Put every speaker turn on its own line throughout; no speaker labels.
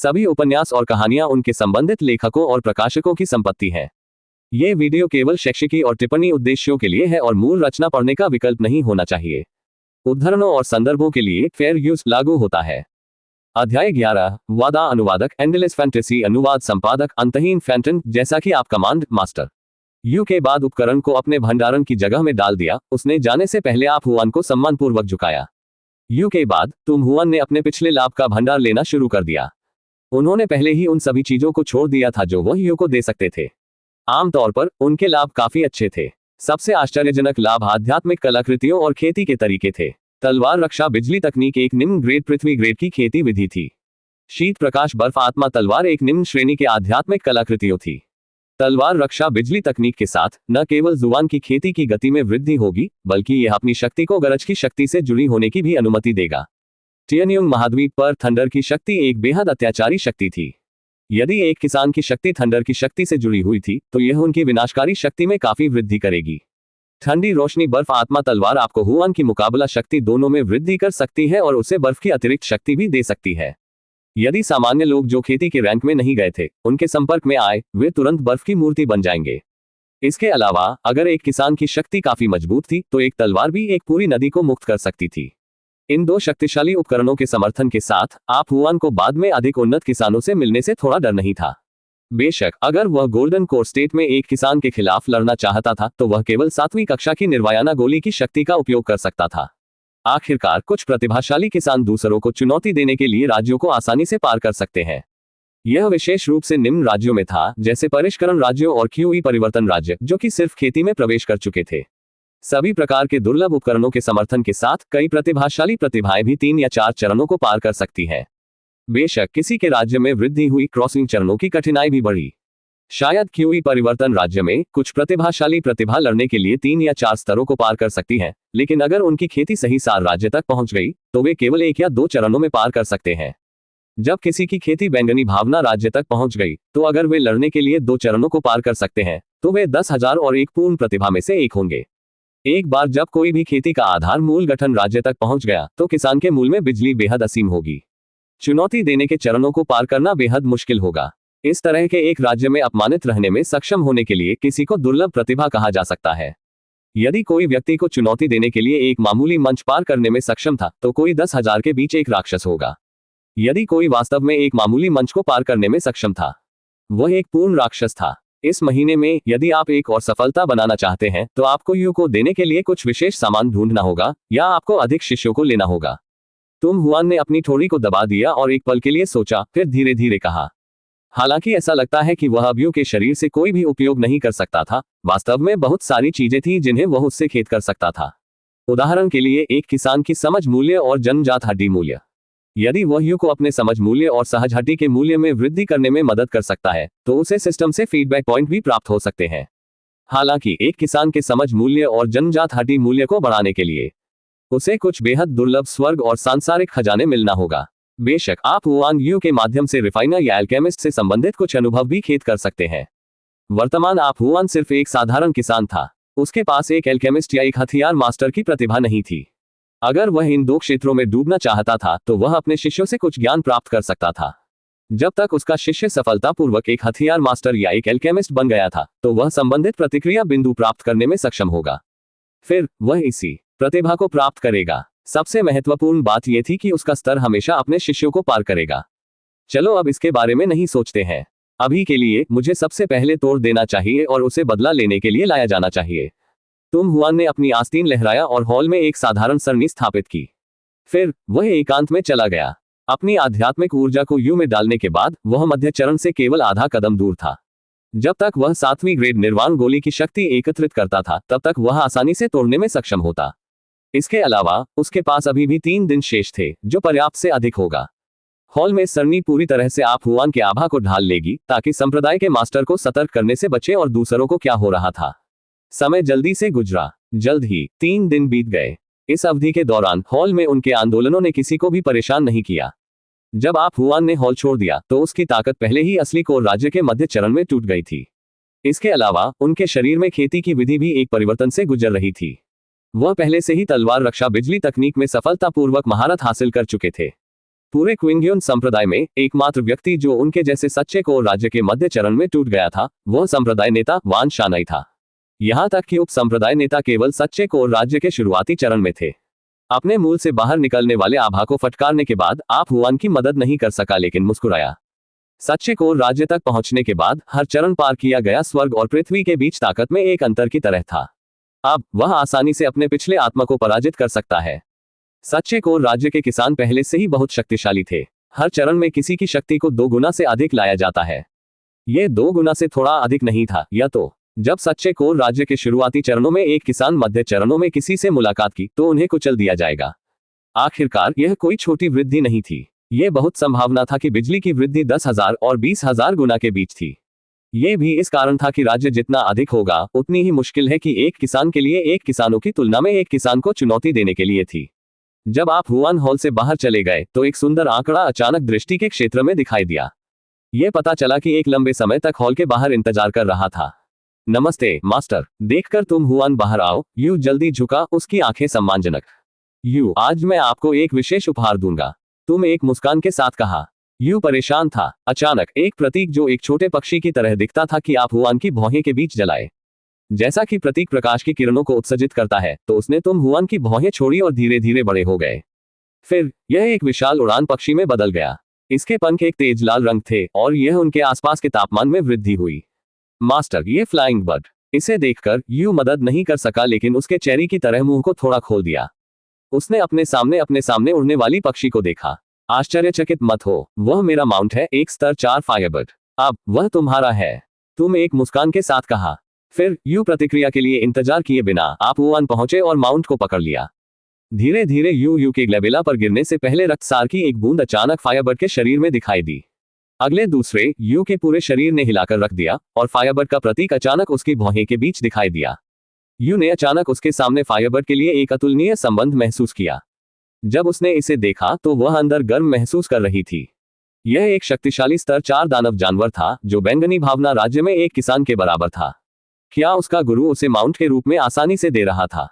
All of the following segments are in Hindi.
सभी उपन्यास और कहानियां उनके संबंधित लेखकों और प्रकाशकों की संपत्ति है। ये वीडियो केवल शैक्षिकी और टिप्पणी उद्देश्यों के लिए है और मूल रचना पढ़ने का विकल्प नहीं होना चाहिए। उद्धरणों और संदर्भों के लिए फेयर यूज लागू होता है। अध्याय 11, वादा अनुवादक, एंडलेस फैंटेसी अनुवाद संपादक, अंतहीन फैंटन। जैसा कि आप कमांड मास्टर यू के बाद उपकरण को अपने भंडारण की जगह में डाल दिया, उसने जाने से पहले आप हुआन को सम्मानपूर्वक झुकाया। यू के बाद तुम हुआन ने अपने पिछले लाभ का भंडार लेना शुरू कर दिया। उन्होंने पहले ही उन सभी चीजों को छोड़ दिया था जो वह यू को दे सकते थे। आमतौर पर उनके लाभ काफी अच्छे थे। सबसे आश्चर्यजनक लाभ आध्यात्मिक कलाकृतियों और खेती के तरीके थे। तलवार रक्षा बिजली तकनीक एक निम्न ग्रेड पृथ्वी ग्रेड की खेती विधि थी। शीत प्रकाश बर्फ आत्मा तलवार एक निम्न श्रेणी के आध्यात्मिक कलाकृतियों थी। तलवार रक्षा बिजली तकनीक के साथ न केवल जुबान की खेती की गति में वृद्धि होगी, बल्कि यह अपनी शक्ति को गरज की शक्ति से जुड़ी होने की भी अनुमति देगा। टियनयुंग महाद्वीप पर थंडर की शक्ति एक बेहद अत्याचारी शक्ति थी। यदि एक किसान की शक्ति थंडर की शक्ति से जुड़ी हुई थी, तो यह उनकी विनाशकारी शक्ति में काफी वृद्धि करेगी। ठंडी रोशनी बर्फ आत्मा तलवार आपको हुआन की मुकाबला शक्ति दोनों में वृद्धि कर सकती है और उसे बर्फ की अतिरिक्त शक्ति भी दे सकती है। यदि सामान्य लोग जो खेती के रैंक में नहीं गए थे उनके संपर्क में आए, वे तुरंत बर्फ की मूर्ति बन जाएंगे। इसके अलावा अगर एक किसान की शक्ति काफी मजबूत थी तो एक तलवार भी एक पूरी नदी को मुक्त कर सकती थी। इन दो शक्तिशाली उपकरणों के समर्थन के साथ आप हुआन को बाद में अधिक उन्नत किसानों से मिलने से थोड़ा डर नहीं था। बेशक अगर वह गोल्डन कोर स्टेट में एक किसान के खिलाफ लड़ना चाहता था तो वह केवल 7वीं कक्षा की निर्वायाना गोली की शक्ति का उपयोग कर सकता था। आखिरकार कुछ प्रतिभाशाली किसान दूसरों को चुनौती देने के लिए राज्यों को आसानी से पार कर सकते हैं। यह विशेष रूप से निम्न राज्यों में था, जैसे परिष्करण राज्यों और क्यूई परिवर्तन राज्य, जो कि सिर्फ खेती में प्रवेश कर चुके थे। सभी प्रकार के दुर्लभ उपकरणों के समर्थन के साथ कई प्रतिभाशाली प्रतिभाएं भी 3 या 4 चरणों को पार कर सकती हैं। बेशक किसी के राज्य में वृद्धि हुई, क्रॉसिंग चरणों की कठिनाई भी बढ़ी। शायद क्यूई परिवर्तन राज्य में कुछ प्रतिभाशाली प्रतिभा लड़ने के लिए 3 या 4 स्तरों को पार कर सकती हैं, लेकिन अगर उनकी खेती सही सार राज्य तक पहुंच गई तो वे केवल 1 या 2 चरणों में पार कर सकते हैं। जब किसी की खेती बैंगनी भावना राज्य तक पहुंच गई तो अगर वे लड़ने के लिए 2 चरणों को पार कर सकते हैं तो वे 10,000 और एक पूर्ण प्रतिभा में से एक होंगे। एक बार जब कोई भी खेती का आधार मूल गठन राज्य तक पहुंच गया तो किसान के मूल में बिजली बेहद असीम होगी। चुनौती देने के चरणों को पार करना बेहद मुश्किल होगा। इस तरह के एक राज्य में अपमानित रहने में सक्षम होने के लिए किसी को दुर्लभ प्रतिभा कहा जा सकता है। यदि कोई व्यक्ति को चुनौती देने के लिए एक मामूली मंच पार करने में सक्षम था तो कोई 10,000 के बीच एक राक्षस होगा। यदि कोई वास्तव में एक मामूली मंच को पार करने में सक्षम था, वह एक पूर्ण राक्षस था। इस महीने में यदि आप एक और सफलता बनाना चाहते हैं तो आपको यू को देने के लिए कुछ विशेष सामान ढूंढना होगा या आपको अधिक शिष्यों को लेना होगा। तुम हुआन ने अपनी ठोड़ी को दबा दिया और एक पल के लिए सोचा, फिर धीरे धीरे कहा। हालांकि ऐसा लगता है कि वह अब यू के शरीर से कोई भी उपयोग नहीं कर सकता था, वास्तव में बहुत सारी चीजें थी जिन्हें वह उससे खेद कर सकता था। उदाहरण के लिए एक किसान की समझ मूल्य और जन्मजात हड्डी मूल्य। यदि वह यू को अपने समझ मूल्य और सहज हड्डी के मूल्य में वृद्धि करने में मदद कर सकता है तो उसे सिस्टम से फीडबैक पॉइंट भी प्राप्त हो सकते हैं। हालांकि एक किसान के समझ मूल्य और जन्मजात हड्डी मूल्य को बढ़ाने के लिए उसे कुछ बेहद दुर्लभ स्वर्ग और सांसारिक खजाने मिलना होगा। बेशक आप हुआन यू के माध्यम से रिफाइनर या एल्केमिस्ट से संबंधित कुछ अनुभव भी खेद कर सकते हैं। वर्तमान आप हुआन सिर्फ एक साधारण किसान था, उसके पास एक एल्केमिस्ट या एक हथियार मास्टर की प्रतिभा नहीं थी। अगर वह इन 2 क्षेत्रों में डूबना चाहता था तो वह अपने शिष्यों से कुछ ज्ञान प्राप्त कर सकता था। जब तक उसका शिष्य सफलतापूर्वक एक हथियार मास्टर या एक एल्केमिस्ट बन गया था तो वह संबंधित प्रतिक्रिया बिंदु प्राप्त करने में सक्षम होगा। फिर वह इसी प्रतिभा को प्राप्त करेगा। सबसे महत्वपूर्ण बात यह थी कि उसका स्तर हमेशा अपने शिष्यों को पार करेगा। चलो अब इसके बारे में नहीं सोचते हैं। अभी के लिए मुझे सबसे पहले तोड़ देना चाहिए और उसे बदला लेने के लिए लाया जाना चाहिए। तुम हुआन ने अपनी आस्तीन लहराया और हॉल में एक साधारण सरणी स्थापित की। फिर वह एकांत में चला गया। अपनी आध्यात्मिक ऊर्जा को यू में डालने के बाद वह मध्य चरण से केवल आधा कदम दूर था। जब तक वह 7वीं ग्रेड निर्वाण गोली की शक्ति एकत्रित करता था तब तक वह आसानी से तोड़ने में सक्षम होता। इसके अलावा उसके पास अभी भी 3 दिन शेष थे, जो पर्याप्त से अधिक होगा। हॉल में सरणी पूरी तरह से आप हुआन के आभा को ढाल लेगी ताकि संप्रदाय के मास्टर को सतर्क करने से बचे और दूसरों को क्या हो रहा था। समय जल्दी से गुजरा। जल्द ही 3 दिन बीत गए। इस अवधि के दौरान हॉल में उनके आंदोलनों ने किसी को भी परेशान नहीं किया। जब आप हुआन ने हॉल छोड़ दिया तो उसकी ताकत पहले ही असली कोर राज्य के मध्य चरण में टूट गई थी। इसके अलावा उनके शरीर में खेती की विधि भी एक परिवर्तन से गुजर रही थी। वह पहले से ही तलवार रक्षा बिजली तकनीक में सफलतापूर्वक महारत हासिल कर चुके थे। पूरे क्विंगियन संप्रदाय में एकमात्र व्यक्ति जो उनके जैसे सच्चे कोर राज्य के मध्य चरण में टूट गया था, वह संप्रदाय नेता वान शानाई था। यहां तक कि उप संप्रदाय नेता केवल सच्चे कोर राज्य के शुरुआती चरण में थे। अपने मूल से बाहर निकलने वाले आभा को फटकारने के बाद आप हुआन की मदद नहीं कर सका, लेकिन मुस्कुराया। सच्चे कोर राज्य तक पहुंचने के बाद हर चरण पार किया गया स्वर्ग और पृथ्वी के बीच ताकत में एक अंतर की तरह था। अब वह आसानी से अपने पिछले आत्मा को पराजित कर सकता है। सच्चे कोर राज्य के किसान पहले से ही बहुत शक्तिशाली थे। हर चरण में किसी की शक्ति को 2 गुना से अधिक लाया जाता है। यह 2 गुना से थोड़ा अधिक नहीं था। या तो जब सच्चे कोर राज्य के शुरुआती चरणों में एक किसान मध्य चरणों में किसी से मुलाकात की तो उन्हें कुचल दिया जाएगा। आखिरकार यह कोई छोटी वृद्धि नहीं थी। यह बहुत संभावना था कि बिजली की वृद्धि 10,000 और 20,000 गुना के बीच थी। यह भी इस कारण था कि राज्य जितना अधिक होगा उतनी ही मुश्किल है कि एक किसान के लिए एक किसानों की तुलना में एक किसान को चुनौती देने के लिए थी। जब आप हुआन हॉल से बाहर चले गए तो एक सुंदर आंकड़ा अचानक दृष्टि के क्षेत्र में दिखाई दिया। यह पता चला कि एक लंबे समय तक हॉल के बाहर इंतजार कर रहा था। नमस्ते मास्टर, देखकर तुम हुआन बाहर आओ। यू जल्दी झुका, उसकी आंखें सम्मानजनक। यू, आज मैं आपको एक विशेष उपहार दूंगा, तुम एक मुस्कान के साथ कहा। यू परेशान था। अचानक एक प्रतीक जो एक छोटे पक्षी की तरह दिखता था कि आप हुआन की भौहें के बीच जलाए। जैसा कि प्रतीक प्रकाश की किरणों को उत्सर्जित करता है, तो उसने तुम हुआन की भौहें छोड़ी और धीरे धीरे बड़े हो गए। फिर यह एक विशाल उड़ान पक्षी में बदल गया। इसके पंख एक तेज लाल रंग थे और यह उनके आसपास के तापमान में वृद्धि हुई। मास्टर, ये फ्लाइंग बर्ड। इसे देखकर यू मदद नहीं कर सका, लेकिन उसके चेरी की तरह मुंह को थोड़ा खोल दिया। उसने अपने सामने उड़ने वाली पक्षी को देखा। आश्चर्यचकित मत हो, वह मेरा माउंट है, एक स्तर 4 फायरबर्ड। अब वह तुम्हारा है, तुम एक मुस्कान के साथ कहा। फिर यू प्रतिक्रिया के लिए इंतजार किए बिना आप हुआन पहुंचे और माउंट को पकड़ लिया। धीरे धीरे यू के ग्लेबेला पर गिरने से पहले रक्तसार की एक बूंद अचानक फायरबर्ड के शरीर में दिखाई दी। अगले दूसरे यू के पूरे शरीर ने हिलाकर रख दिया और फायरबर्ड का प्रतीक अचानक उसकी भौहें के बीच दिखाई दिया। यू ने अचानक उसके सामने फायरबर्ड के लिए एक अतुलनीय संबंध महसूस किया। जब उसने इसे देखा तो वह अंदर गर्म महसूस कर रही थी। यह एक शक्तिशाली स्तर 4 दानव जानवर था जो बैंगनी भावना राज्य में एक किसान के बराबर था। क्या उसका गुरु उसे माउंट के रूप में आसानी से दे रहा था?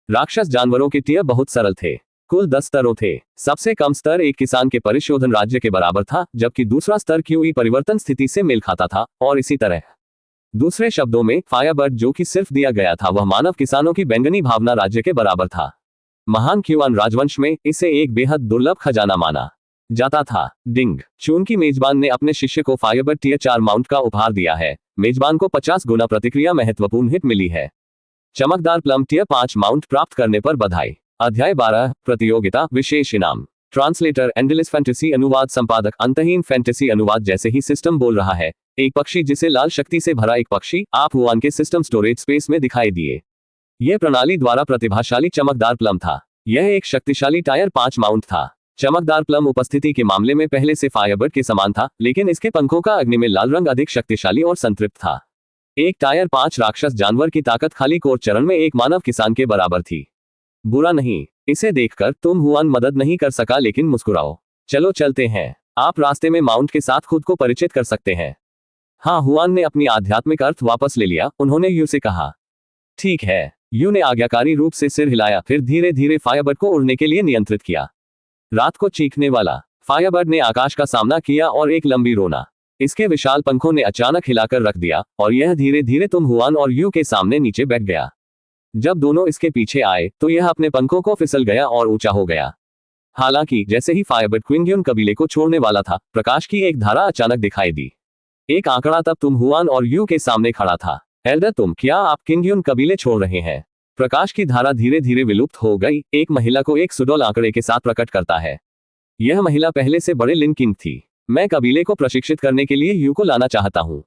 राक्षस जानवरों के टियर बहुत सरल थे। कुल 10 स्तरों थे। सबसे कम स्तर एक किसान के परिशोधन राज्य के बराबर था, जबकि दूसरा स्तर क्यूई परिवर्तन स्थिति से मेल खाता था, और इसी तरह। दूसरे शब्दों में, फायरबर्ड जो कि सिर्फ दिया गया था वह मानव किसानों की बैंगनी भावना राज्य के बराबर था। महान क्यूआन राजवंश में इसे एक बेहद दुर्लभ खजाना माना जाता था। डिंग, चून की मेजबान ने अपने शिष्य को फायरबर्ड टियर 4 माउंट का उपहार दिया है। मेजबान को 50 गुना प्रतिक्रिया महत्वपूर्ण हिट मिली है। चमकदार प्लम टियर 5 माउंट प्राप्त करने पर बधाई। अध्याय 12, प्रतियोगिता, विशेष इनाम। ट्रांसलेटर एंडलेस फैंटेसी अनुवाद संपादक अंतहीन फैंटेसी अनुवाद जैसे ही सिस्टम बोल रहा है। एक पक्षी जिसे लाल शक्ति से भरा एक पक्षी आप हुआन के सिस्टम स्टोरेज स्पेस में दिखाई दिए। यह प्रणाली द्वारा प्रतिभाशाली चमकदार प्लम था। यह एक शक्तिशाली टायर 5 माउंट था। चमकदार प्लम उपस्थिति के मामले में पहले से फायरबर्ड के समान था, लेकिन इसके पंखों का अग्नि में लाल रंग अधिक शक्तिशाली और संतृप्त था। एक टायर 5 राक्षस जानवर की ताकत खाली कोर चरण में एक मानव किसान के बराबर थी। बुरा नहीं, इसे देखकर तुम हुआन मदद नहीं कर सका, लेकिन मुस्कुराओ। चलो चलते हैं। आप रास्ते में माउंट के साथ खुद को परिचित कर सकते हैं। हाँ, हुआन ने अपनी आध्यात्मिक अर्थ वापस ले लिया। उन्होंने यू से कहा। ठीक है। यू ने आज्ञाकारी रूप से सिर हिलाया, फिर धीरे धीरे फायरबर्ड को उड़ने के लिए नियंत्रित किया। रात को चीखने वाला फायरबर्ड ने आकाश का सामना किया और एक लंबी रोना इसके विशाल पंखों ने अचानक हिलाकर रख दिया, और यह धीरे धीरे तुम हुआन और यू के सामने नीचे बैठ गया। जब दोनों इसके पीछे आए तो यह अपने पंखों को फिसल गया और ऊंचा हो गया। हालांकि जैसे ही फायरबर्ड क्विंगियन कबीले को छोड़ने वाला था, प्रकाश की एक धारा अचानक दिखाई दी। एक आंकड़ा तब तुम हुआन और यू के सामने खड़ा था। एल्डर, तुम, क्या आप क्विंगियन कबीले छोड़ रहे हैं? प्रकाश की धारा धीरे धीरे विलुप्त हो गई। एक महिला को एक सुडोल आंकड़े के साथ प्रकट करता है। यह महिला पहले से बड़े लिन किंग थी। मैं कबीले को प्रशिक्षित करने के लिए यू को लाना चाहता हूँ,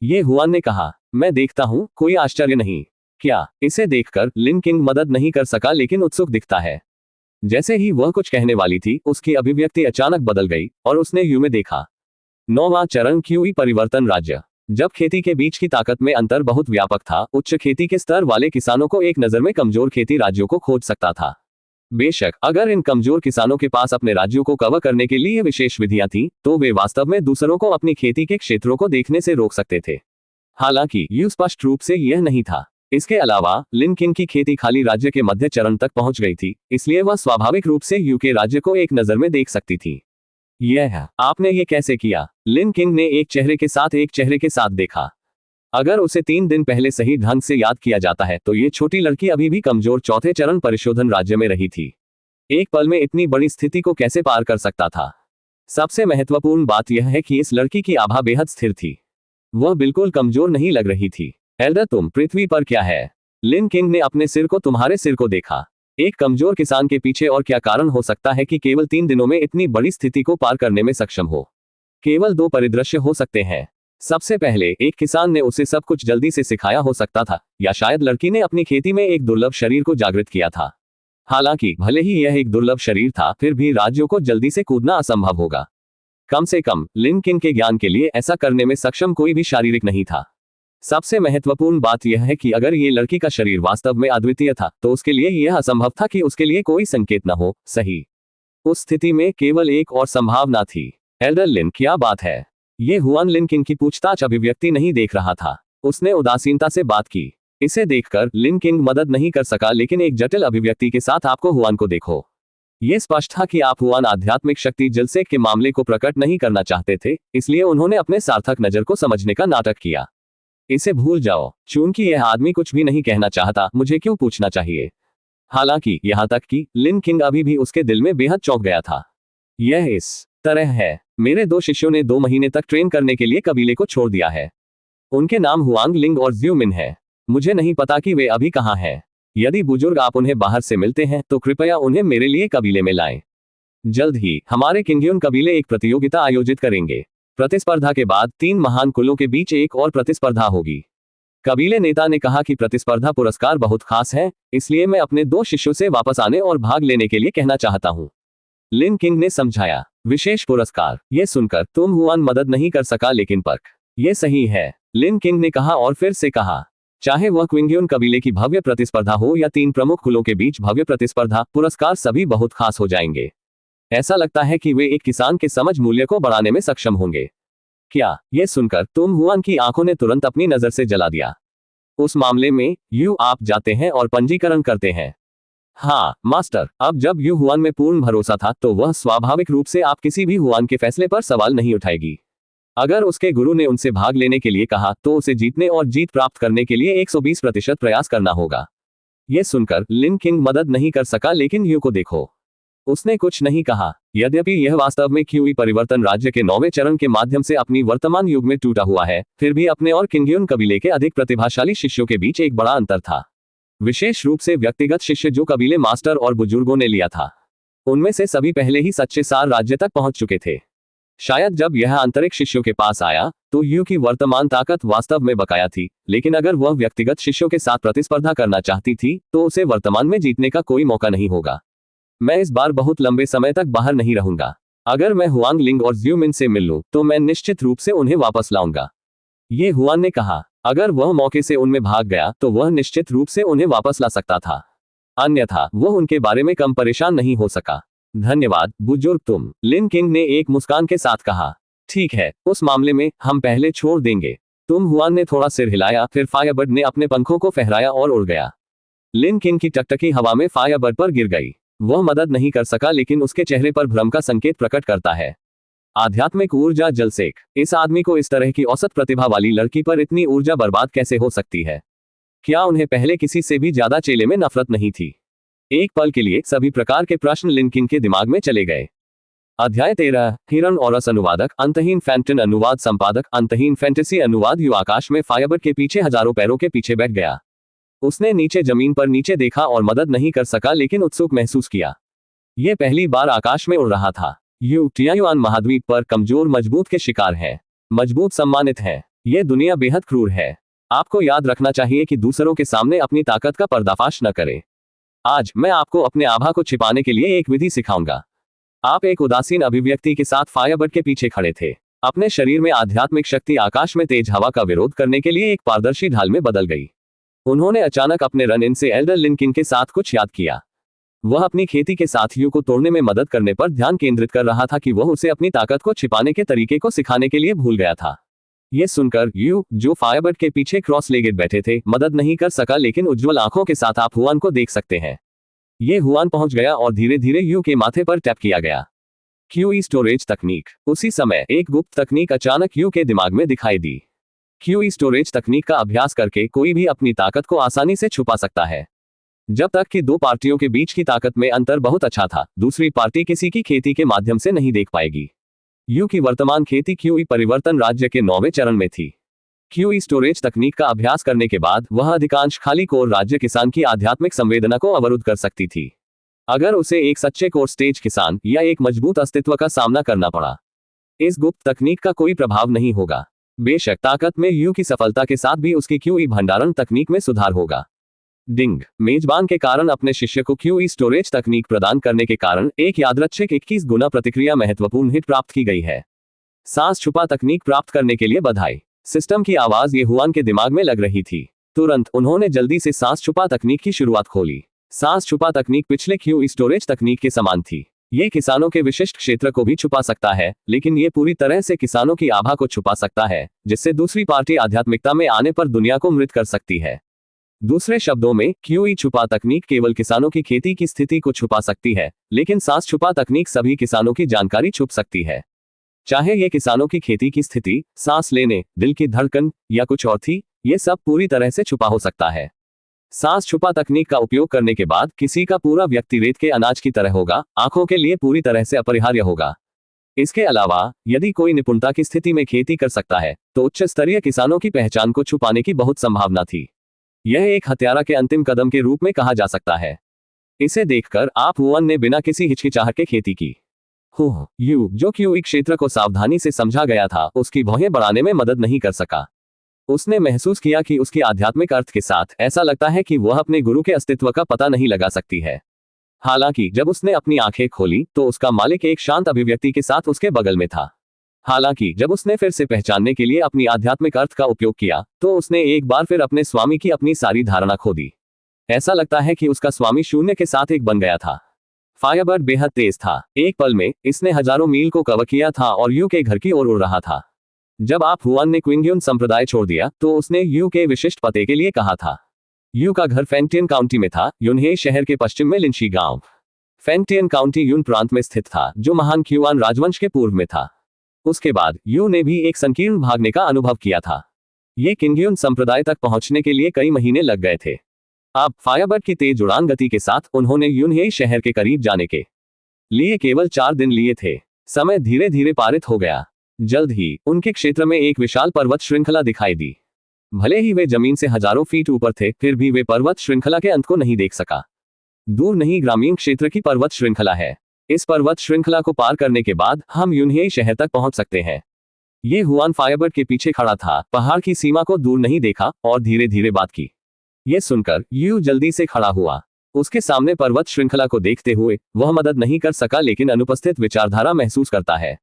ये हुआन ने कहा। मैं देखता हूँ, कोई आश्चर्य नहीं। क्या? इसे देखकर लिन किंग मदद नहीं कर सका, लेकिन उत्सुक दिखता है। जैसे ही वह कुछ कहने वाली थी, उसकी अभिव्यक्ति अचानक बदल गई और उसने यू में देखा। 9वां चरण, क्यूई परिवर्तन राज्य। जब खेती के बीच की ताकत में अंतर बहुत व्यापक था, उच्च खेती के स्तर वाले किसानों को एक नजर में कमजोर खेती राज्यों को खोज सकता था। बेशक अगर इन कमजोर किसानों के पास अपने राज्यों को कवर करने के लिए विशेष विधियां थीं, तो वे वास्तव में दूसरों को अपनी खेती के क्षेत्रों को देखने से रोक सकते थे। हालांकि यू स्पष्ट रूप से यह नहीं था। इसके अलावा लिन किंग की खेती खाली राज्य के मध्य चरण तक पहुंच गई थी, इसलिए वह स्वाभाविक रूप से यू के राज्य को एक नजर में देख सकती थी। यह आपने ये कैसे किया? लिन किंग ने एक चेहरे के साथ देखा। अगर उसे 3 दिन पहले सही ढंग से याद किया जाता है तो ये छोटी लड़की अभी भी कमजोर चौथे चरण परिशोधन राज्य में रही थी। एक पल में इतनी बड़ी स्थिति को कैसे पार कर सकता था? सबसे महत्वपूर्ण बात यह है कि इस लड़की की आभा बेहद स्थिर थी। वह बिल्कुल कमजोर नहीं लग रही थी। एल्डर, तुम पृथ्वी पर क्या है? लिन किंग ने अपने सिर को तुम्हारे सिर को देखा। एक कमजोर किसान के पीछे और क्या कारण हो सकता है कि केवल 3 दिनों में इतनी बड़ी स्थिति को पार करने में सक्षम हो? केवल 2 परिदृश्य हो सकते हैं। सबसे पहले, एक किसान ने उसे सब कुछ जल्दी से सिखाया हो सकता था, या शायद लड़की ने अपनी खेती में एक दुर्लभ शरीर को जागृत किया था। हालांकि भले ही यह एक दुर्लभ शरीर था, फिर भी राज्यों को जल्दी से कूदना असंभव होगा। कम से कम लिन किंग के ज्ञान के लिए ऐसा करने में सक्षम कोई भी शारीरिक नहीं था। सबसे महत्वपूर्ण बात यह है कि अगर ये लड़की का शरीर वास्तव में अद्वितीय था तो उसके लिए यह असंभव था कि उसके लिए कोई संकेत न हो। सही, उस स्थिति में केवल एक और संभावना थी। एल्डर लिन, क्या बात है? ये हुआन लिन किंग की पूछताछ अभिव्यक्ति नहीं देख रहा था। उसने उदासीनता से बात की। इसे देखकर लिन किंग मदद नहीं कर सका, लेकिन एक जटिल अभिव्यक्ति के साथ आपको हुआन को देखो। यह स्पष्ट था कि आप हुआन आध्यात्मिक शक्ति जलसेक के मामले को प्रकट नहीं करना चाहते थे, इसलिए उन्होंने अपने सार्थक नजर को समझने का नाटक किया। इसे भूल जाओ, चूंकि यह आदमी कुछ भी नहीं कहना चाहता, मुझे क्यों पूछना चाहिए? हालांकि यहां तक कि लिन किंग अभी भी उसके दिल में बेहद चौंक गया था। यह इस तरह है, मेरे 2 शिष्यों ने 2 महीने तक ट्रेन करने के लिए कबीले को छोड़ दिया है। उनके नाम हुआंग लिंग और ज्यू मिन है। मुझे नहीं पता कि वे अभी कहां हैं। यदि बुजुर्ग आप उन्हें बाहर से मिलते हैं तो कृपया उन्हें मेरे लिए कबीले में लाएं। जल्द ही हमारे किंग्यून कबीले एक प्रतियोगिता आयोजित करेंगे। प्रतिस्पर्धा के बाद 3 महान कुलों के बीच एक और प्रतिस्पर्धा होगी। कबीले नेता ने कहा कि प्रतिस्पर्धा पुरस्कार बहुत खास है, इसलिए मैं अपने 2 शिष्यों से वापस आने और भाग लेने के लिए कहना चाहता हूं। लिन किंग ने समझाया। विशेष पुरस्कार? यह सुनकर तुम हुआन मदद नहीं कर सका, लेकिन पर्क, यह सही है, लिन किंग ने कहा और फिर से कहा। चाहे वह क्विंग्यून कबीले की भव्य प्रतिस्पर्धा हो या 3 प्रमुख कुलों के बीच भव्य प्रतिस्पर्धा, पुरस्कार सभी बहुत खास हो जाएंगे। ऐसा लगता है कि वे एक किसान के समझ मूल्य को बढ़ाने में सक्षम होंगे। क्या? यह सुनकर तुम हुआन की आंखों ने तुरंत अपनी नजर से जला दिया। उस मामले में आप जाते हैं और पंजीकरण करते हैं। हाँ मास्टर, अब जब हुआन में पूर्ण भरोसा था तो वह स्वाभाविक रूप से आप किसी भी हुआन के फैसले पर सवाल नहीं उठाएगी। अगर उसके गुरु ने उनसे भाग लेने के लिए कहा तो उसे जीतने और जीत प्राप्त करने के लिए 120% प्रयास करना होगा। यह सुनकर लिन किंग मदद नहीं कर सका, लेकिन को देखो, उसने कुछ नहीं कहा। यद्यपि यह वास्तव में क्यूई परिवर्तन राज्य के 9वें चरण के माध्यम से अपनी वर्तमान युग में टूटा हुआ है, फिर भी अपने और किंग्यून कबीले के अधिक प्रतिभाशाली शिष्यों के बीच एक बड़ा अंतर था। विशेष रूप से व्यक्तिगत शिष्य जो कबीले मास्टर और बुजुर्गों ने लिया था, उनमें से सभी पहले ही सच्चे सार राज्य तक पहुंच चुके थे। शायद जब यह आंतरिक शिष्यों के पास आया तो की वर्तमान ताकत वास्तव में बकाया थी, लेकिन अगर वह व्यक्तिगत शिष्यों के साथ प्रतिस्पर्धा करना चाहती थी तो उसे वर्तमान में जीतने का कोई मौका नहीं होगा। मैं इस बार बहुत लंबे समय तक बाहर नहीं रहूंगा। अगर मैं हुआंग लिंग और ज्यू मिन से मिल लूं तो मैं निश्चित रूप से उन्हें वापस लाऊंगा। ये हुआन ने कहा। अगर वह मौके से उनमें भाग गया तो वह निश्चित रूप से उन्हें वापस ला सकता था, अन्यथा वह उनके बारे में कम परेशान नहीं हो सका। धन्यवाद बुजुर्ग, तुम, लिन किंग ने एक मुस्कान के साथ कहा। ठीक है, उस मामले में हम पहले छोड़ देंगे। तुम, हुआन ने थोड़ा सिर हिलाया, फिर फायरबर्ड ने अपने पंखों को फहराया और उड़ गया। लिन किंग की टकटकी हवा में फायरबर्ड पर गिर गई। वह मदद नहीं कर सका, लेकिन उसके चेहरे पर भ्रम का संकेत प्रकट करता है। आध्यात्मिक ऊर्जा जलसेक। इस आदमी को इस तरह की औसत प्रतिभा वाली लड़की पर इतनी ऊर्जा बर्बाद कैसे हो सकती है? क्या उन्हें पहले किसी से भी ज्यादा चेले में नफरत नहीं थी? एक पल के लिए सभी प्रकार के प्रश्न लिन किंग के दिमाग में चले गए। अध्याय 13, हिरन और रस अनुवादक, अंतहीन फैंटन अनुवाद संपादक, अंतहीन फैंटेसी अनुवाद। आकाश में फायरबर्ड के पीछे हजारों पैरों के पीछे बैठ गया। उसने नीचे जमीन पर नीचे देखा और मदद नहीं कर सका, लेकिन उत्सुक महसूस किया। यह पहली बार आकाश में उड़ रहा था। टियायुआन महाद्वीप पर कमजोर मजबूत के शिकार है, मजबूत सम्मानित है। यह दुनिया बेहद क्रूर है। आपको याद रखना चाहिए कि दूसरों के सामने अपनी ताकत का पर्दाफाश न करें। आज मैं आपको अपने आभा को छिपाने के लिए एक विधि सिखाऊंगा। आप एक उदासीन अभिव्यक्ति के साथ फायरबर्ड के पीछे खड़े थे। अपने शरीर में आध्यात्मिक शक्ति आकाश में तेज हवा का विरोध करने के लिए एक पारदर्शी ढाल में बदल गई। उन्होंने अचानक अपने रन इन से एल्डर लिन किंग के साथ कुछ याद किया। वह अपनी खेती के साथियों को तोड़ने में मदद करने पर ध्यान केंद्रित कर रहा था कि वह उसे अपनी ताकत को छिपाने के तरीके को सिखाने के लिए भूल गया था। यह सुनकर जो फायरबर्ड के पीछे क्रॉस लेगेड बैठे थे, मदद नहीं कर सका, लेकिन उज्जवल आंखों के साथ आप हुआन को देख सकते हैं। ये हुआन पहुंच गया और धीरे धीरे के माथे पर टैप किया गया। QE स्टोरेज तकनीक। उसी समय एक गुप्त तकनीक अचानक यू के दिमाग में दिखाई दी। QE स्टोरेज तकनीक का अभ्यास करके कोई भी अपनी ताकत को आसानी से छुपा सकता है। जब तक कि दो पार्टियों के बीच की ताकत में अंतर बहुत अच्छा था, दूसरी पार्टी किसी की खेती के माध्यम से नहीं देख पाएगी। यू की वर्तमान खेती QE परिवर्तन राज्य के 9वें चरण में थी। QE स्टोरेज तकनीक का अभ्यास करने के बाद वह अधिकांश खाली कोर राज्य किसान की आध्यात्मिक संवेदना को अवरुद्ध कर सकती थी। अगर उसे एक सच्चे कोर स्टेज किसान या एक मजबूत अस्तित्व का सामना करना पड़ा, इस गुप्त तकनीक का कोई प्रभाव नहीं होगा। बेशक ताकत में यू की सफलता के साथ भी उसकी QE भंडारण तकनीक में सुधार होगा। डिंग। मेजबान के कारण अपने शिष्य को QE स्टोरेज तकनीक प्रदान करने के कारण एक यादृच्छिक 21 गुना प्रतिक्रिया महत्वपूर्ण हिट प्राप्त की गई है। सांस छुपा तकनीक प्राप्त करने के लिए बधाई। सिस्टम की आवाज ये हुआन के दिमाग में लग रही थी। तुरंत उन्होंने जल्दी से सांस छुपा तकनीक की शुरुआत खोली। सांस छुपा तकनीक पिछले QE स्टोरेज तकनीक के समान थी। ये किसानों के विशिष्ट क्षेत्र को भी छुपा सकता है, लेकिन ये पूरी तरह से किसानों की आभा को छुपा सकता है, जिससे दूसरी पार्टी आध्यात्मिकता में आने पर दुनिया को मृत कर सकती है। दूसरे शब्दों में QE छुपा तकनीक केवल किसानों की खेती की स्थिति को छुपा सकती है, लेकिन सांस छुपा तकनीक सभी किसानों की जानकारी छुप सकती है। चाहे ये किसानों की खेती की स्थिति, सांस लेने, दिल की धड़कन या कुछ और थी, ये सब पूरी तरह से छुपा हो सकता है। सांस छुपा तकनीक का उपयोग करने के बाद किसी का पूरा व्यक्ति रेत के अनाज की तरह होगा, आंखों के लिए पूरी तरह से अपरिहार्य होगा। इसके अलावा यदि कोई निपुणता की स्थिति में खेती कर सकता है, तो उच्च स्तरीय किसानों की पहचान को छुपाने की बहुत संभावना थी। यह एक हत्यारा के अंतिम कदम के रूप में कहा जा सकता है। इसे देखकर आप हुआन ने बिना किसी हिचकिचाहट के खेती की। यू जो QE क्षेत्र को सावधानी से समझा गया था, उसकी भौहें बढ़ाने में मदद नहीं कर सका। उसने महसूस किया कि उसकी आध्यात्मिक अर्थ के साथ ऐसा लगता है कि वह अपने गुरु के अस्तित्व का पता नहीं लगा सकती है। हालांकि जब उसने अपनी आंखें खोली तो उसका मालिक एक शांत अभिव्यक्ति के साथ उसके बगल में था। हालांकि जब उसने फिर से पहचानने के लिए अपनी आध्यात्मिक अर्थ का उपयोग किया, तो उसने एक बार फिर अपने स्वामी की अपनी सारी धारणा खो दी। ऐसा लगता है कि उसका स्वामी शून्य के साथ एक बन गया था। फायरबर्ड बेहद तेज था। एक पल में इसने हजारों मील को कवर किया था और यू के घर की ओर उड़ रहा था। जब आप हुआन ने क्विंग्यून संप्रदाय छोड़ दिया, तो उसने यू के विशिष्ट पते के लिए कहा था। यू का घर फेंगटियन काउंटी में था, यूनहे शहर के पश्चिम में लिंशी गांव। फेंगटियन काउंटी यून प्रांत में स्थित था, जो महान क्यूआन राजवंश के पूर्व में था। उसके बाद यू ने भी एक संकीर्ण भागने का अनुभव किया था। ये किंग्यून संप्रदाय तक पहुंचने के लिए कई महीने लग गए थे। अब फायरबर्ड की तेज उड़ान गति के साथ उन्होंने यूनहे शहर के करीब जाने के लिए केवल 4 दिन लिए थे। समय धीरे धीरे पारित हो गया। जल्द ही उनके क्षेत्र में एक विशाल पर्वत श्रृंखला दिखाई दी। भले ही वे जमीन से हजारों फीट ऊपर थे, फिर भी वे पर्वत श्रृंखला के अंत को नहीं देख सका। दूर नहीं ग्रामीण क्षेत्र की पर्वत श्रृंखला है। इस पर्वत श्रृंखला को पार करने के बाद हम यूनहे शहर तक पहुंच सकते हैं। ये हुआन फायरबर्ड के पीछे खड़ा था, पहाड़ की सीमा को दूर नहीं देखा और धीरे धीरे बात की। ये सुनकर यू जल्दी से खड़ा हुआ। उसके सामने पर्वत श्रृंखला को देखते हुए वह मदद नहीं कर सका, लेकिन अनुपस्थित विचारधारा महसूस करता है।